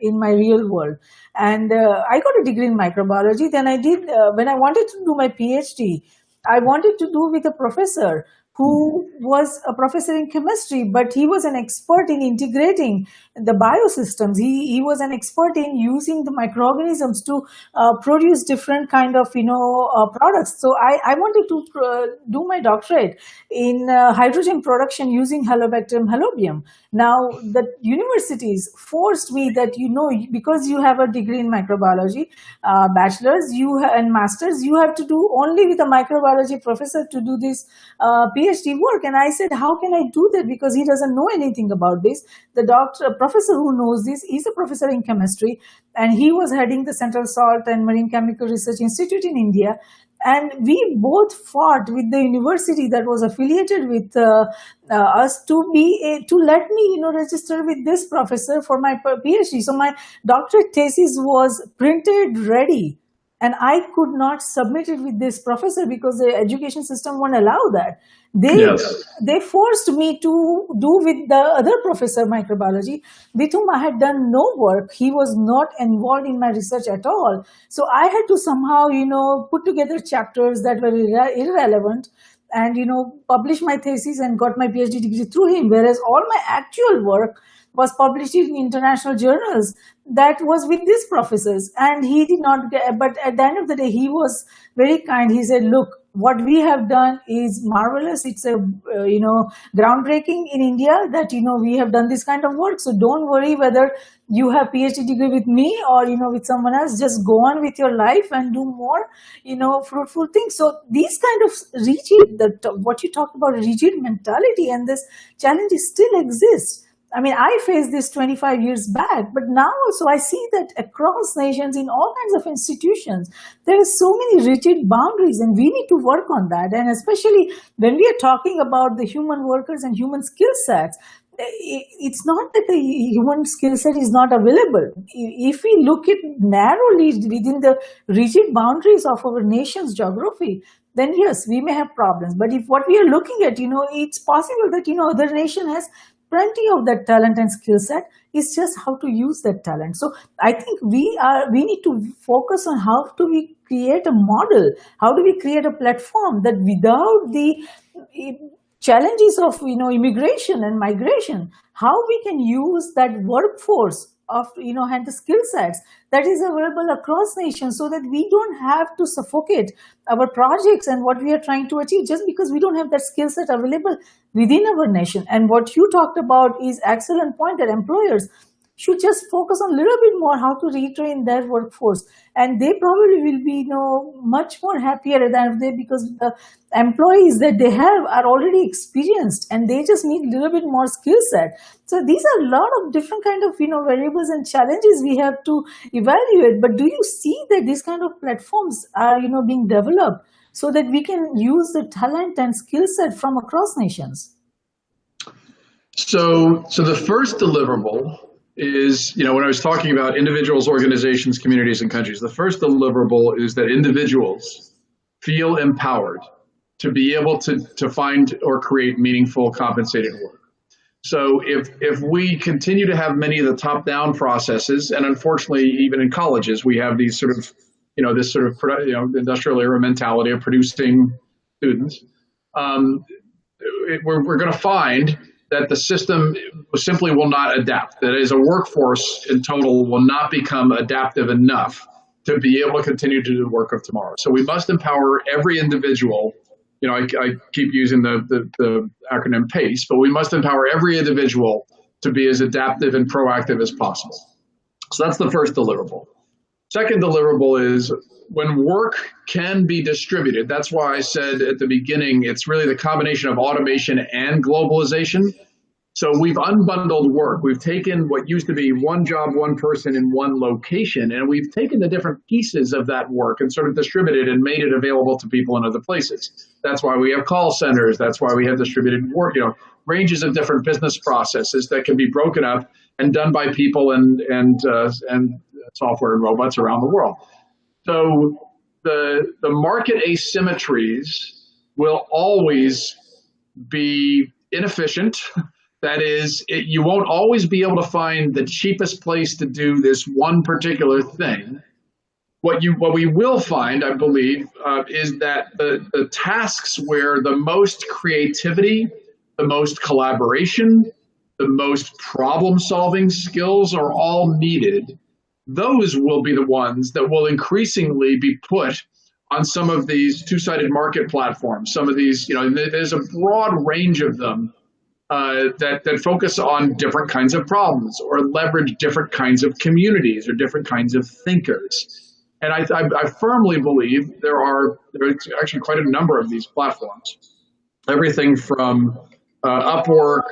in my real world, and I got a degree in microbiology. Then I did, when I wanted to do my PhD, I wanted to do with a professor who was a professor in chemistry, but he was an expert in integrating the biosystems. He was an expert in using the microorganisms to produce different kind of products. So I wanted to do my doctorate in hydrogen production using Halobacterium halobium. Now the universities forced me that because you have a degree in microbiology, bachelor's and master's, you have to do only with a microbiology professor to do this PhD work. And I said, how can I do that? Because he doesn't know anything about this. The professor who knows this is a professor in chemistry, and he was heading the Central Salt and Marine Chemical Research Institute in India. And we both fought with the university that was affiliated with us to let me, register with this professor for my PhD. So my doctorate thesis was printed ready, and I could not submit it with this professor because the education system won't allow that. They forced me to do with the other professor microbiology, with whom I had done no work. He was not involved in my research at all. So I had to somehow, put together chapters that were irrelevant, and publish my thesis and got my PhD degree through him, whereas all my actual work was published in international journals that was with these professors. And he did not get, but at the end of the day, he was very kind. He said, look, what we have done is marvelous. It's a groundbreaking in India that we have done this kind of work. So don't worry whether you have PhD degree with me or with someone else. Just go on with your life and do more fruitful things. So these kind of what you talked about, rigid mentality, and this challenges still exist. I mean, I faced this 25 years back, but now also I see that across nations, in all kinds of institutions, there are so many rigid boundaries, and we need to work on that. And especially when we are talking about the human workers and human skill sets, it's not that the human skill set is not available. If we look at narrowly within the rigid boundaries of our nation's geography, then yes, we may have problems. But if what we are looking at, it's possible that, other nation has plenty of that talent and skill set. Is just how to use that talent. So I think we need to focus on how do we create a model, how do we create a platform that without the challenges of immigration and migration, how we can use that workforce of and the skill sets that is available across nations, so that we don't have to suffocate our projects and what we are trying to achieve just because we don't have that skill set available within our nation. And what you talked about is excellent point, that employers should just focus on a little bit more how to retrain their workforce, and they probably will be much more happier at the end of the day, because the employees that they have are already experienced and they just need a little bit more skill set. So these are a lot of different kind of variables and challenges we have to evaluate. But do you see that these kind of platforms are being developed so that we can use the talent and skill set from across nations? So the first deliverable is, when I was talking about individuals, organizations, communities, and countries, the first deliverable is that individuals feel empowered to be able to find or create meaningful compensated work. So if we continue to have many of the top-down processes, and unfortunately, even in colleges, we have these sort of, this sort of, industrial era mentality of producing students, we're going to find that the system simply will not adapt. That is, a workforce in total will not become adaptive enough to be able to continue to do the work of tomorrow. So we must empower every individual. I keep using the acronym PACE, but we must empower every individual to be as adaptive and proactive as possible. So that's the first deliverable. Second deliverable is when work can be distributed. That's why I said at the beginning, it's really the combination of automation and globalization. So we've unbundled work. We've taken what used to be one job, one person in one location, and we've taken the different pieces of that work and sort of distributed and made it available to people in other places. That's why we have call centers. That's why we have distributed work, ranges of different business processes that can be broken up and done by people and software and robots around the world. So the market asymmetries will always be inefficient. That is, you won't always be able to find the cheapest place to do this one particular thing. What we will find, I believe, is that the tasks where the most creativity, the most collaboration, the most problem-solving skills are all needed, those will be the ones that will increasingly be put on some of these two-sided market platforms. Some of these, there's a broad range of them that focus on different kinds of problems or leverage different kinds of communities or different kinds of thinkers. And I firmly believe there's actually quite a number of these platforms. Everything from Upwork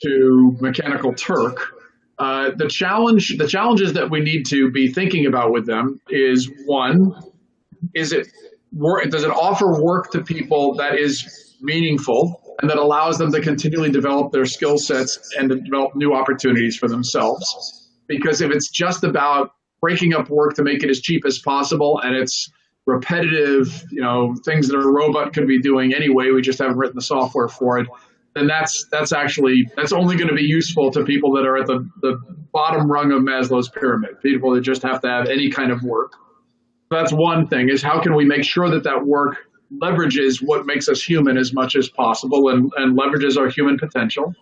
to Mechanical Turk. The challenges that we need to be thinking about with them is, one, does it offer work to people that is meaningful and that allows them to continually develop their skill sets and to develop new opportunities for themselves? Because if it's just about breaking up work to make it as cheap as possible and it's repetitive, things that a robot could be doing anyway, we just haven't written the software for it, then that's only going to be useful to people that are at the bottom rung of Maslow's pyramid, people that just have to have any kind of work. That's one thing, is how can we make sure that work leverages what makes us human as much as possible and leverages our human potential.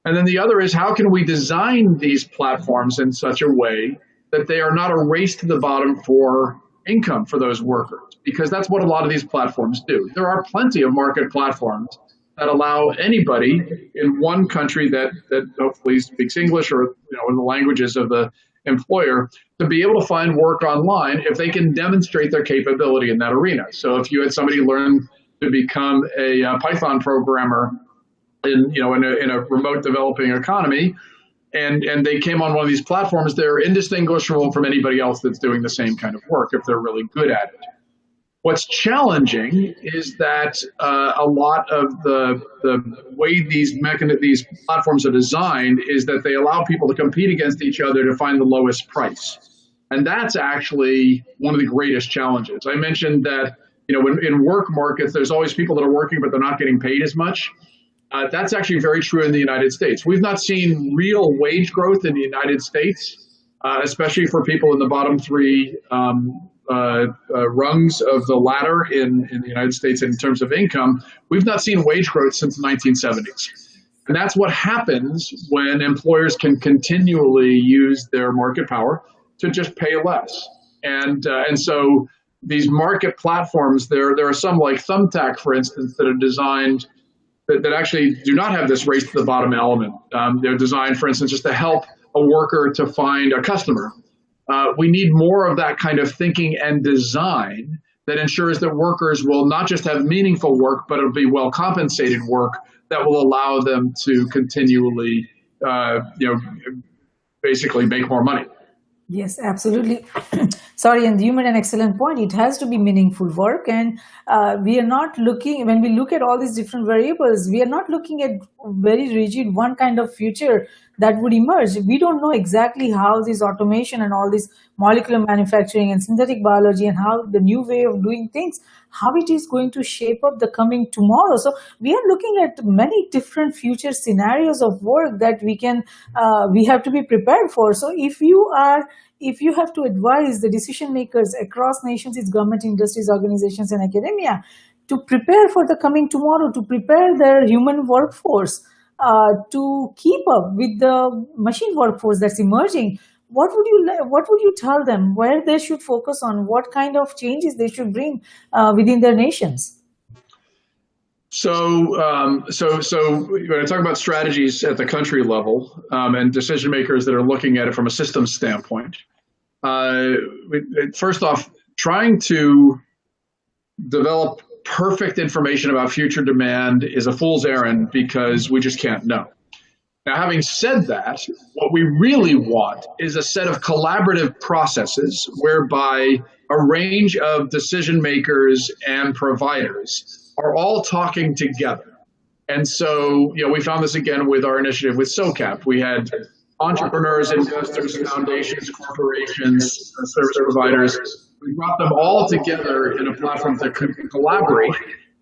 And then the other is, how can we design these platforms in such a way that they are not a race to the bottom for income for those workers? Because that's what a lot of these platforms do. There are plenty of market platforms that allow anybody in one country that hopefully speaks English or in the languages of the employer to be able to find work online if they can demonstrate their capability in that arena. So if you had somebody learn to become a Python programmer in a remote developing economy, and they came on one of these platforms, they're indistinguishable from anybody else that's doing the same kind of work if they're really good at it. What's challenging is that a lot of the way these platforms are designed is that they allow people to compete against each other to find the lowest price. And that's actually one of the greatest challenges. I mentioned that when in work markets, there's always people that are working, but they're not getting paid as much. That's actually very true in the United States. We've not seen real wage growth in the United States, especially for people in the bottom three rungs of the ladder in the United States in terms of income. We've not seen wage growth since the 1970s. And that's what happens when employers can continually use their market power to just pay less. And so these market platforms, there are some like Thumbtack, for instance, that are designed that actually do not have this race to the bottom element. They're designed, for instance, just to help a worker to find a customer. We need more of that kind of thinking and design that ensures that workers will not just have meaningful work, but it'll be well-compensated work that will allow them to continually, basically make more money. Yes, absolutely. Sorry, and you made an excellent point. It has to be meaningful work, and we are not looking, when we look at all these different variables, we are not looking at very rigid one kind of future that would emerge. We don't know exactly how this automation and all this molecular manufacturing and synthetic biology and how the new way of doing things, how it is going to shape up the coming tomorrow. So we are looking at many different future scenarios of work that we have to be prepared for. So if you have to advise the decision makers across nations, its government, industries, organizations, and academia to prepare for the coming tomorrow, to prepare their human workforce to keep up with the machine workforce that's emerging, what would you tell them where they should focus on, what kind of changes they should bring within their nations? So when I talk about strategies at the country level and decision makers that are looking at it from a systems standpoint, uh, first off, trying to develop perfect information about future demand is a fool's errand because we just can't know. Now, having said that, what we really want is a set of collaborative processes whereby a range of decision makers and providers are all talking together. And so, we found this again with our initiative with SOCAP. We had entrepreneurs, investors, foundations, corporations, service providers. We brought them all together in a platform that could collaborate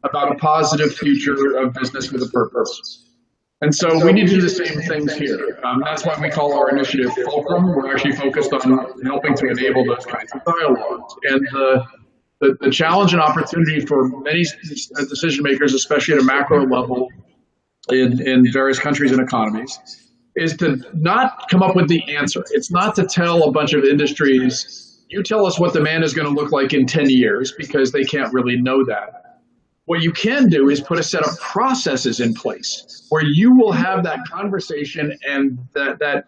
about a positive future of business with a purpose. And so we need to do the same things here. That's why we call our initiative Fulcrum. We're actually focused on helping to enable those kinds of dialogues. And the challenge and opportunity for many decision makers, especially at a macro level in various countries and economies, is to not come up with the answer. It's not to tell a bunch of industries, you tell us what demand is going to look like in 10 years, because they can't really know that. What you can do is put a set of processes in place where you will have that conversation and that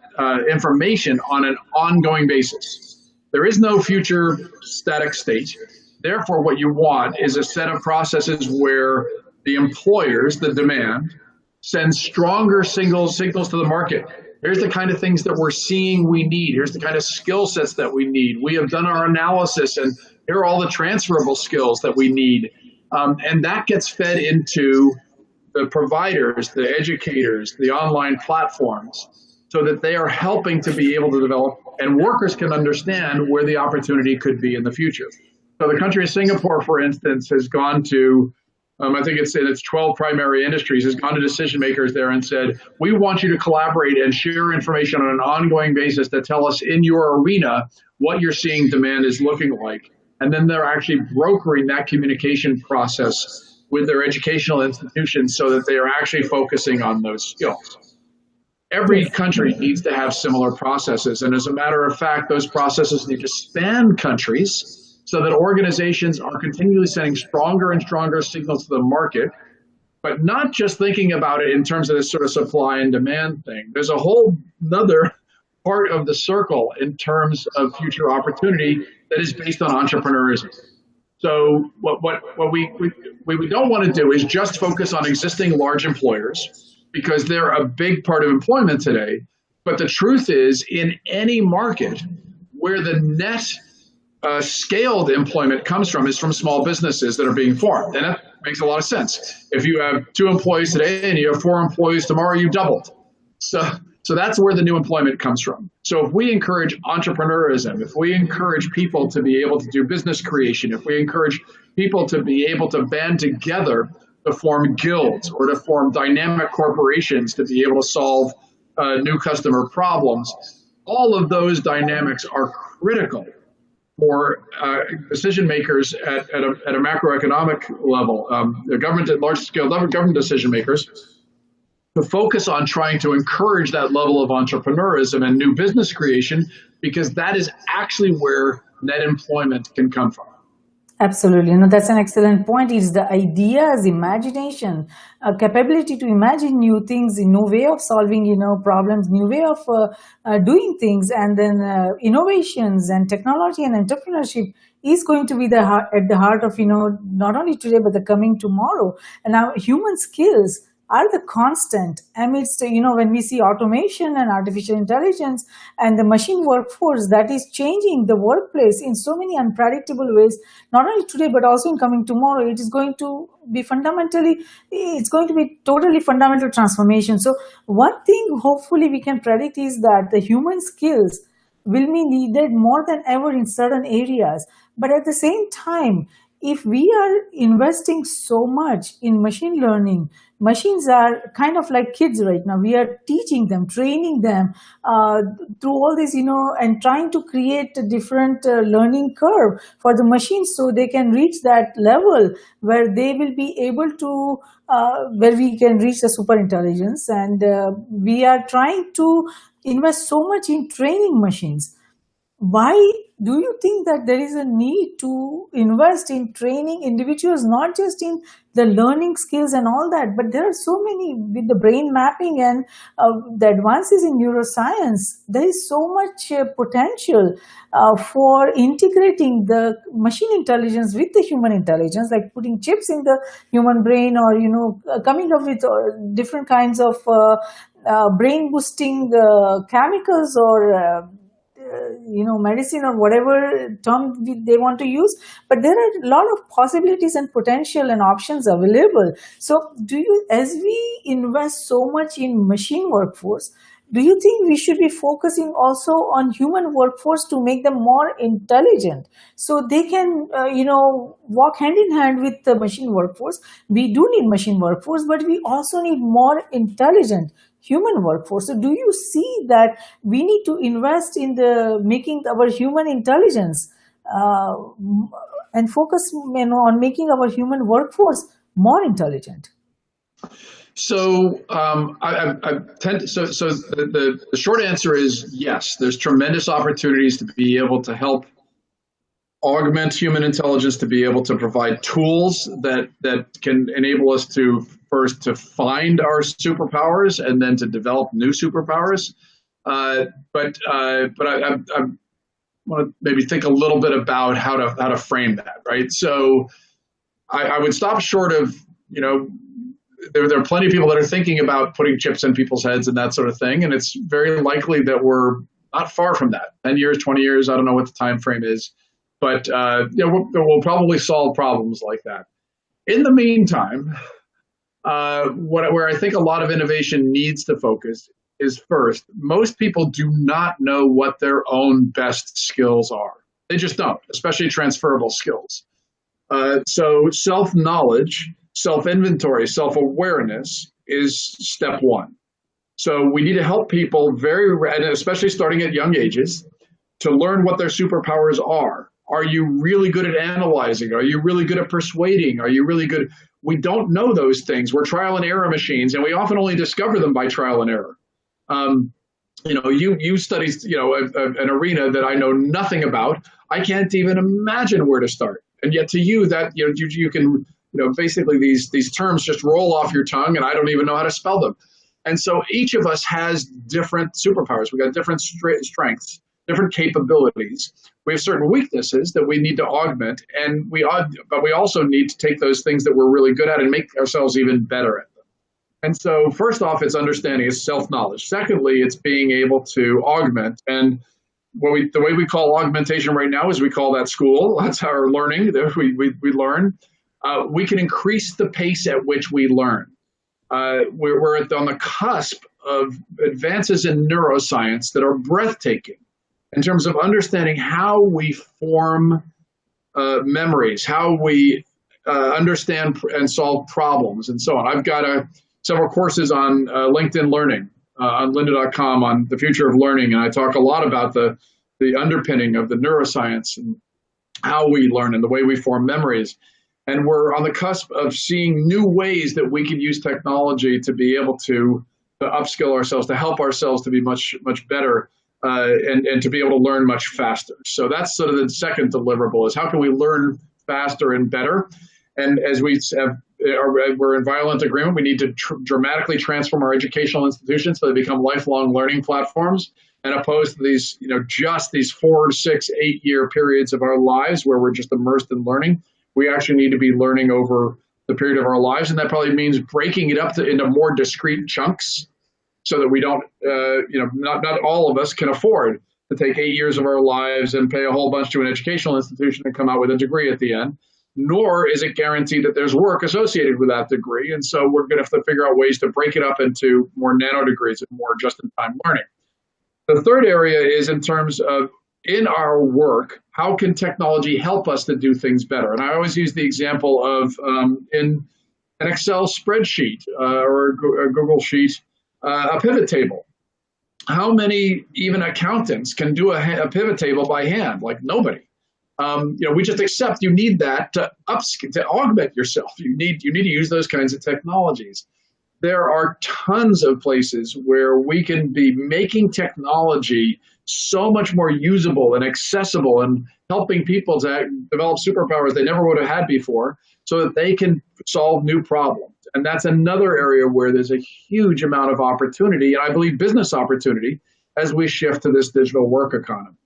information on an ongoing basis. There is no future static state. Therefore, what you want is a set of processes where the employers, the demand, send stronger signals to the market. Here's the kind of things that we're seeing we need. Here's the kind of skill sets that we need. We have done our analysis, and here are all the transferable skills that we need. And that gets fed into the providers, the educators, the online platforms, so that they are helping to be able to develop, and workers can understand where the opportunity could be in the future. So the country of Singapore, for instance, has gone to, I think it's in its 12 primary industries, has gone to decision makers there and said, we want you to collaborate and share information on an ongoing basis to tell us in your arena what you're seeing demand is looking like. And then they're actually brokering that communication process with their educational institutions so that they are actually focusing on those skills. Every country needs to have similar processes. And as a matter of fact, those processes need to span countries so that organizations are continually sending stronger and stronger signals to the market, but not just thinking about it in terms of this sort of supply and demand thing. There's a whole other part of the circle in terms of future opportunity that is based on entrepreneurism. So what we don't want to do is just focus on existing large employers, because they're a big part of employment today. But the truth is, in any market where the net scaled employment comes from is from small businesses that are being formed. And that makes a lot of sense. If you have 2 employees today and you have 4 employees tomorrow, you doubled. So that's where the new employment comes from. So if we encourage entrepreneurism, if we encourage people to be able to do business creation, if we encourage people to be able to band together to form guilds or to form dynamic corporations to be able to solve new customer problems, all of those dynamics are critical for decision makers at a macroeconomic level, the government at large scale, government decision makers, to focus on trying to encourage that level of entrepreneurism and new business creation, because that is actually where net employment can come from. Absolutely. That's an excellent point. It's the ideas, imagination, capability to imagine new things, new way of solving, problems, new way of doing things, and then innovations and technology and entrepreneurship is going to be at the heart of, not only today, but the coming tomorrow. And now human skills are the constant amidst, when we see automation and artificial intelligence and the machine workforce that is changing the workplace in so many unpredictable ways, not only today, but also in coming tomorrow. It is going to be it's going to be totally fundamental transformation. So one thing hopefully we can predict is that the human skills will be needed more than ever in certain areas. But at the same time, if we are investing so much in machine learning, machines are kind of like kids right now. We are teaching them, training them through all this, and trying to create a different learning curve for the machines so they can reach that level where they will be able to, where we can reach the super intelligence. And we are trying to invest so much in training machines. Why do you think that there is a need to invest in training individuals, not just in the learning skills and all that, but there are so many with the brain mapping and the advances in neuroscience? There is so much potential for integrating the machine intelligence with the human intelligence, like putting chips in the human brain, or coming up with different kinds of brain boosting chemicals, or medicine, or whatever term they want to use. But there are a lot of possibilities and potential and options available. So as we invest so much in machine workforce, do you think we should be focusing also on human workforce to make them more intelligent so they can walk hand in hand with the machine workforce? We do need machine workforce, but we also need more intelligent human workforce. So do you see that we need to invest in the making our human intelligence uh, and focus on making our human workforce more intelligent? So I tend to, so the short answer is yes. There's tremendous opportunities to be able to help augment human intelligence, to be able to provide tools that can enable us to first to find our superpowers and then to develop new superpowers. But I want to maybe think a little bit about how to frame that, right? So I would stop short of there are plenty of people that are thinking about putting chips in people's heads and that sort of thing, and it's very likely that we're not far from that. 10 years, 20 years, I don't know what the time frame is, but we'll probably solve problems like that. In the meantime, where I think a lot of innovation needs to focus is, first, most people do not know what their own best skills are. They just don't, especially transferable skills. So self-knowledge, self-inventory, self-awareness is step one. So we need to help people and especially starting at young ages, to learn what their superpowers are. Are you really good at analyzing? Are you really good at persuading? Are you really good? We don't know those things. We're trial and error machines, and we often only discover them by trial and error. You study an arena that I know nothing about. I can't even imagine where to start. And yet to you, that you can basically these terms just roll off your tongue, and I don't even know how to spell them. And so each of us has different superpowers. We got different strengths, different capabilities. We have certain weaknesses that we need to augment, but we also need to take those things that we're really good at and make ourselves even better at them. And so first off, it's understanding, it's self-knowledge. Secondly, it's being able to augment. And the way we call augmentation right now is we call that school. That's our learning. We learn. We can increase the pace at which we learn. We're on the cusp of advances in neuroscience that are breathtaking in terms of understanding how we form memories, how we understand and solve problems, and so on. I've got several courses on LinkedIn Learning on lynda.com on the future of learning, and I talk a lot about the underpinning of the neuroscience and how we learn and the way we form memories. And we're on the cusp of seeing new ways that we can use technology to be able to upskill ourselves, to help ourselves to be much, much better, and to be able to learn much faster. So that's sort of the second deliverable, is how can we learn faster and better? And as we're in violent agreement, we need to dramatically transform our educational institutions so they become lifelong learning platforms, and opposed to these, just these 4, 6, 8 year periods of our lives where we're just immersed in learning. We actually need to be learning over the period of our lives, and that probably means breaking it up into more discrete chunks so that we don't, not all of us can afford to take 8 years of our lives and pay a whole bunch to an educational institution and come out with a degree at the end. Nor is it guaranteed that there's work associated with that degree. And so we're going to have to figure out ways to break it up into more nano degrees and more just-in-time learning. The third area is in terms of in our work, how can technology help us to do things better? And I always use the example of in an Excel spreadsheet or a Google Sheet, a pivot table. How many even accountants can do a pivot table by hand? Like nobody. We just accept you need that to augment yourself. You need to use those kinds of technologies. There are tons of places where we can be making technology so much more usable and accessible and helping people to develop superpowers they never would have had before so that they can solve new problems. And that's another area where there's a huge amount of opportunity, and I believe business opportunity, as we shift to this digital work economy.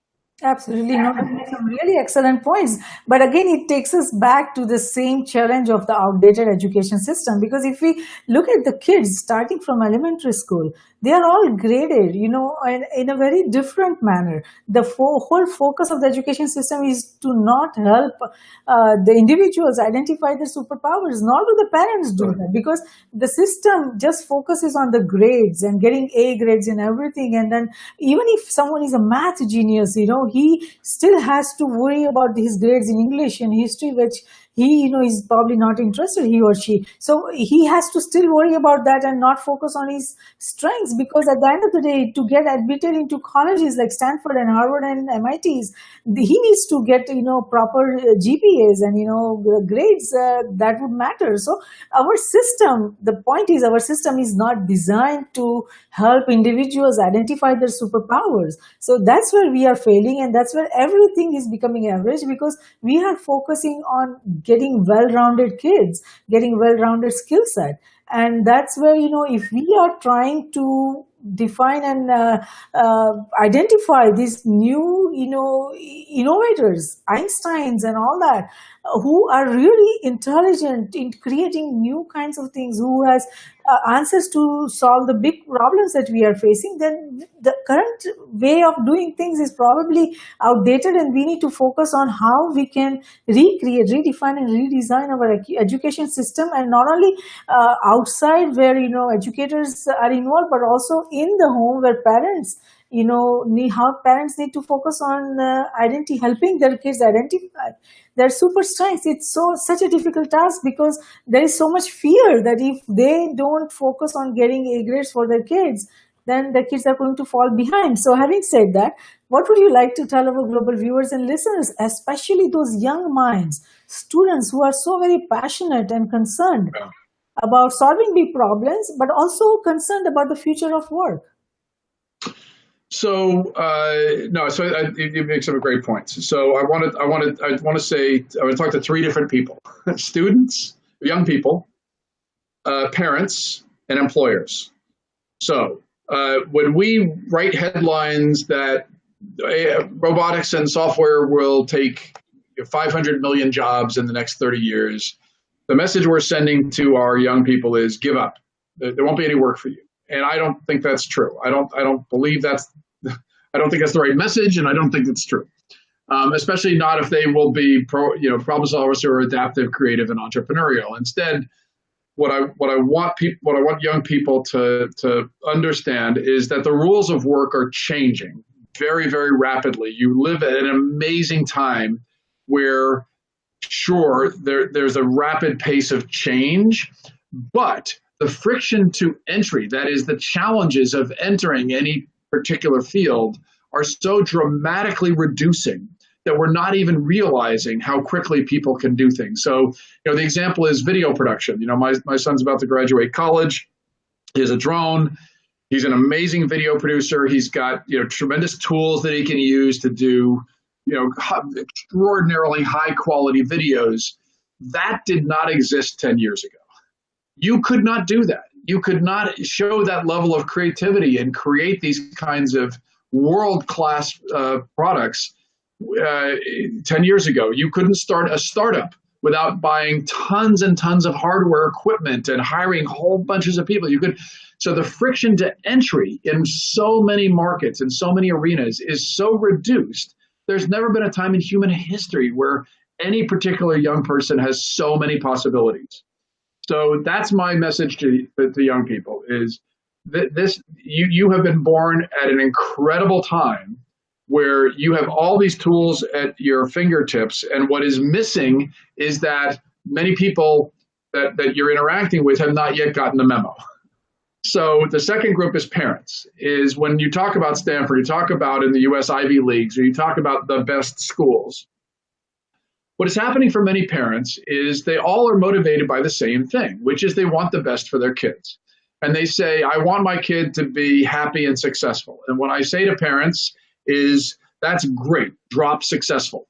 Absolutely. No, some really excellent points. But again, it takes us back to the same challenge of the outdated education system. Because if we look at the kids starting from elementary school, they are all graded, in a very different manner. The whole focus of the education system is to not help the individuals identify their superpowers, nor do the parents do that, because the system just focuses on the grades and getting A grades in everything. And then even if someone is a math genius, he still has to worry about his grades in English and history, which he, is probably not interested, he or she. So he has to still worry about that and not focus on his strengths, because at the end of the day, to get admitted into colleges like Stanford and Harvard and MITs, he needs to get, proper GPAs and, grades that would matter. So the point is our system is not designed to help individuals identify their superpowers. So that's where we are failing, and that's where everything is becoming average, because we are focusing on getting well-rounded kids, getting well-rounded skill set. And that's where, if we are trying to define and identify these new, innovators, Einsteins and all that, who are really intelligent in creating new kinds of things, who has answers to solve the big problems that we are facing, then the current way of doing things is probably outdated, and we need to focus on how we can recreate, redefine, and redesign our education system, and not only outside where educators are involved, but also in the home where parents parents need to focus on helping their kids identify their super strengths. It's such a difficult task, because there is so much fear that if they don't focus on getting A grades for their kids, then the kids are going to fall behind. So having said that, what would you like to tell our global viewers and listeners, especially those young minds, students who are so very passionate and concerned about solving big problems, but also concerned about the future of work? So you make some great points. So I want to talk to three different people: students, young people, parents, and employers. So when we write headlines that robotics and software will take 500 million jobs in the next 30 years, the message we're sending to our young people is give up. There won't be any work for you. And I don't think that's true. I don't believe I don't think that's the right message, and I don't think it's true. Especially not if they will be problem solvers who are adaptive, creative, and entrepreneurial. Instead, what I want young people to understand is that the rules of work are changing very, very rapidly. You live at an amazing time where, sure, there's a rapid pace of change, but the friction to entry, that is the challenges of entering any particular field, are so dramatically reducing that we're not even realizing how quickly people can do things. So, the example is video production. My son's about to graduate college. He has a drone. He's an amazing video producer. He's got, tremendous tools that he can use to do, extraordinarily high quality videos. That did not exist 10 years ago. You could not do that. You could not show that level of creativity and create these kinds of world-class products 10 years ago. You couldn't start a startup without buying tons and tons of hardware equipment and hiring whole bunches of people. So the friction to entry in so many markets and so many arenas is so reduced. There's never been a time in human history where any particular young person has so many possibilities. So that's my message to young people: is that you have been born at an incredible time where you have all these tools at your fingertips, and what is missing is that many people that you're interacting with have not yet gotten the memo. So the second group is parents. Is when you talk about Stanford, you talk about in the US Ivy Leagues, or you talk about the best schools. What is happening for many parents is they all are motivated by the same thing, which is they want the best for their kids. And they say, I want my kid to be happy and successful. And what I say to parents is, that's great, drop successful.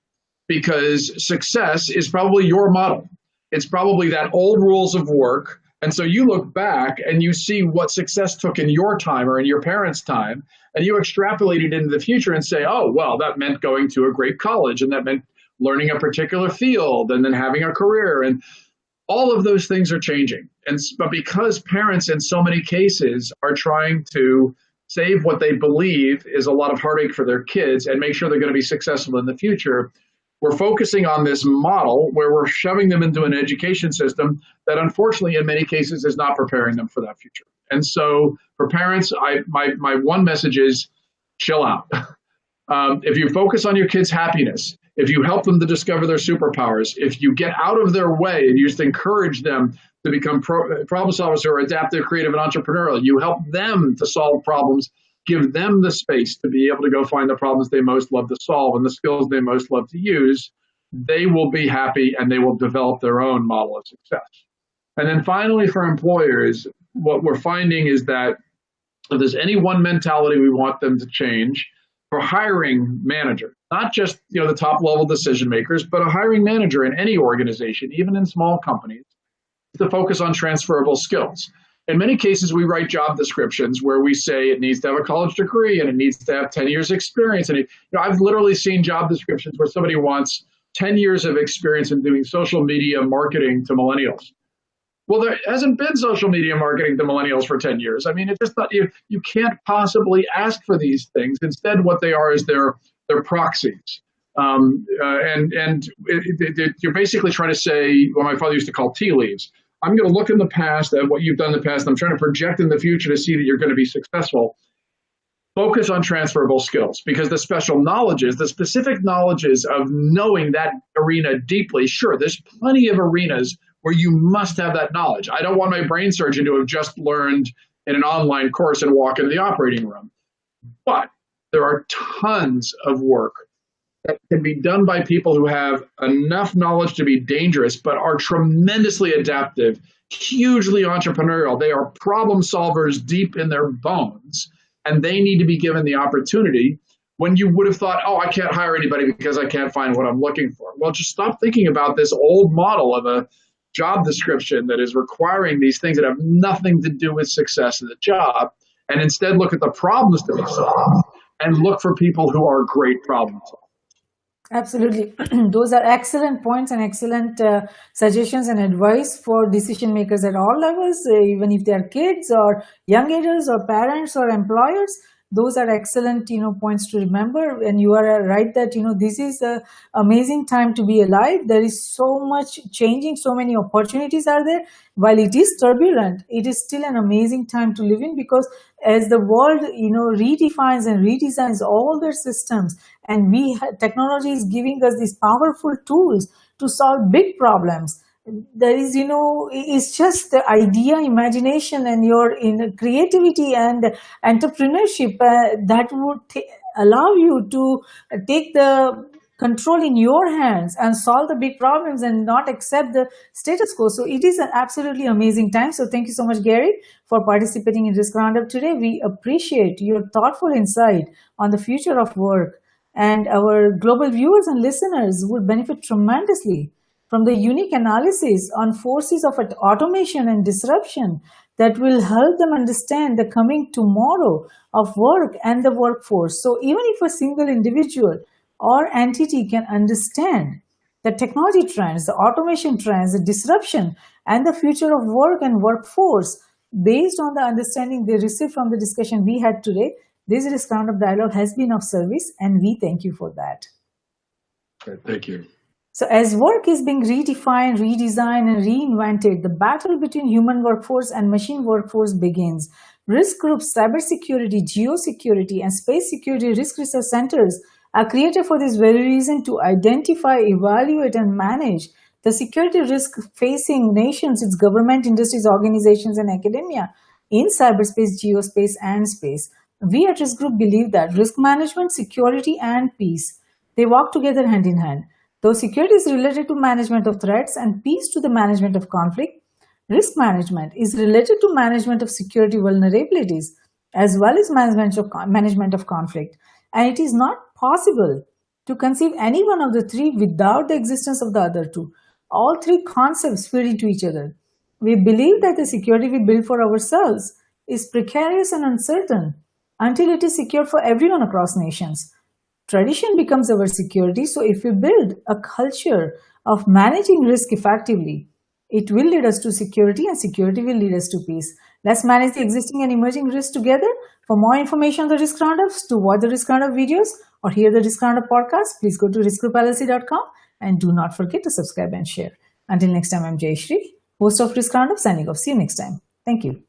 Because success is probably your model. It's probably that old rules of work. And so you look back and you see what success took in your time or in your parents' time, and you extrapolate it into the future and say, oh, well, that meant going to a great college, and that meant learning a particular field, and then having a career. And all of those things are changing. But because parents in so many cases are trying to save what they believe is a lot of heartache for their kids and make sure they're going to be successful in the future, we're focusing on this model where we're shoving them into an education system that unfortunately in many cases is not preparing them for that future. And so for parents, my one message is chill out. If you focus on your kids' happiness, if you help them to discover their superpowers, if you get out of their way and you just encourage them to become problem solvers who are adaptive, creative, and entrepreneurial, you help them to solve problems, give them the space to be able to go find the problems they most love to solve and the skills they most love to use, they will be happy and they will develop their own model of success. And then finally, for employers, what we're finding is that if there's any one mentality we want them to change, for hiring manager, not just the top level decision makers, but a hiring manager in any organization, even in small companies, to focus on transferable skills. In many cases, we write job descriptions where we say it needs to have a college degree and it needs to have 10 years experience. And I've literally seen job descriptions where somebody wants 10 years of experience in doing social media marketing to millennials. Well, there hasn't been social media marketing to millennials for 10 years. I mean, it's just not, you can't possibly ask for these things. Instead, what they are is they're proxies. You're basically trying to say what my father used to call tea leaves. I'm going to look in the past at what you've done in the past. I'm trying to project in the future to see that you're going to be successful. Focus on transferable skills, because the special knowledges, the specific knowledges of knowing that arena deeply, sure, there's plenty of arenas where you must have that knowledge. I don't want my brain surgeon to have just learned in an online course and walk into the operating room. But there are tons of work that can be done by people who have enough knowledge to be dangerous, but are tremendously adaptive, hugely entrepreneurial. They are problem solvers deep in their bones, and they need to be given the opportunity when you would have thought, oh, I can't hire anybody because I can't find what I'm looking for. Well, just stop thinking about this old model of a job description that is requiring these things that have nothing to do with success in the job, and instead look at the problems to be solved and look for people who are great problem solvers. Absolutely. Those are excellent points and excellent suggestions and advice for decision makers at all levels, even if they are kids or young adults or parents or employers. Those are excellent, points to remember. And you are right that, this is an amazing time to be alive. There is so much changing, so many opportunities are there. While it is turbulent, it is still an amazing time to live in, because as the world, redefines and redesigns all their systems, and technology is giving us these powerful tools to solve big problems. There is, it's just the idea, imagination, and your creativity and entrepreneurship that would allow you to take the control in your hands and solve the big problems and not accept the status quo. So it is an absolutely amazing time. So thank you so much, Gary, for participating in this roundup today. We appreciate your thoughtful insight on the future of work, and our global viewers and listeners would benefit tremendously from the unique analysis on forces of automation and disruption that will help them understand the coming tomorrow of work and the workforce. So even if a single individual or entity can understand The technology trends, the automation trends, the disruption, and the future of work and workforce. Based on the understanding they received from the discussion we had today, this Risk Roundup dialogue has been of service, and we thank you for that. Thank you. So as work is being redefined, redesigned, and reinvented, the battle between human workforce and machine workforce begins. Risk groups, cybersecurity, geosecurity, and space security risk research centers are created for this very reason, to identify, evaluate, and manage the security risk facing nations, its government, industries, organizations, and academia in cyberspace, geospace, and space. We at Risk Group believe that risk management, security, and peace, they walk together hand in hand. Though security is related to management of threats and peace to the management of conflict, risk management is related to management of security vulnerabilities as well as management of conflict. And it is not possible to conceive any one of the three without the existence of the other two. All three concepts feed into each other. We believe that the security we build for ourselves is precarious and uncertain until it is secure for everyone across nations. Tradition becomes our security. So if we build a culture of managing risk effectively, it will lead us to security, and security will lead us to peace. Let's manage the existing and emerging risks together. For more information on the Risk Roundups, to watch the Risk Roundup videos or hear the Risk Roundup podcast, please go to riskgroupllc.com, and do not forget to subscribe and share. Until next time, I'm Jayashree, host of Risk Roundup, signing off. See you next time. Thank you.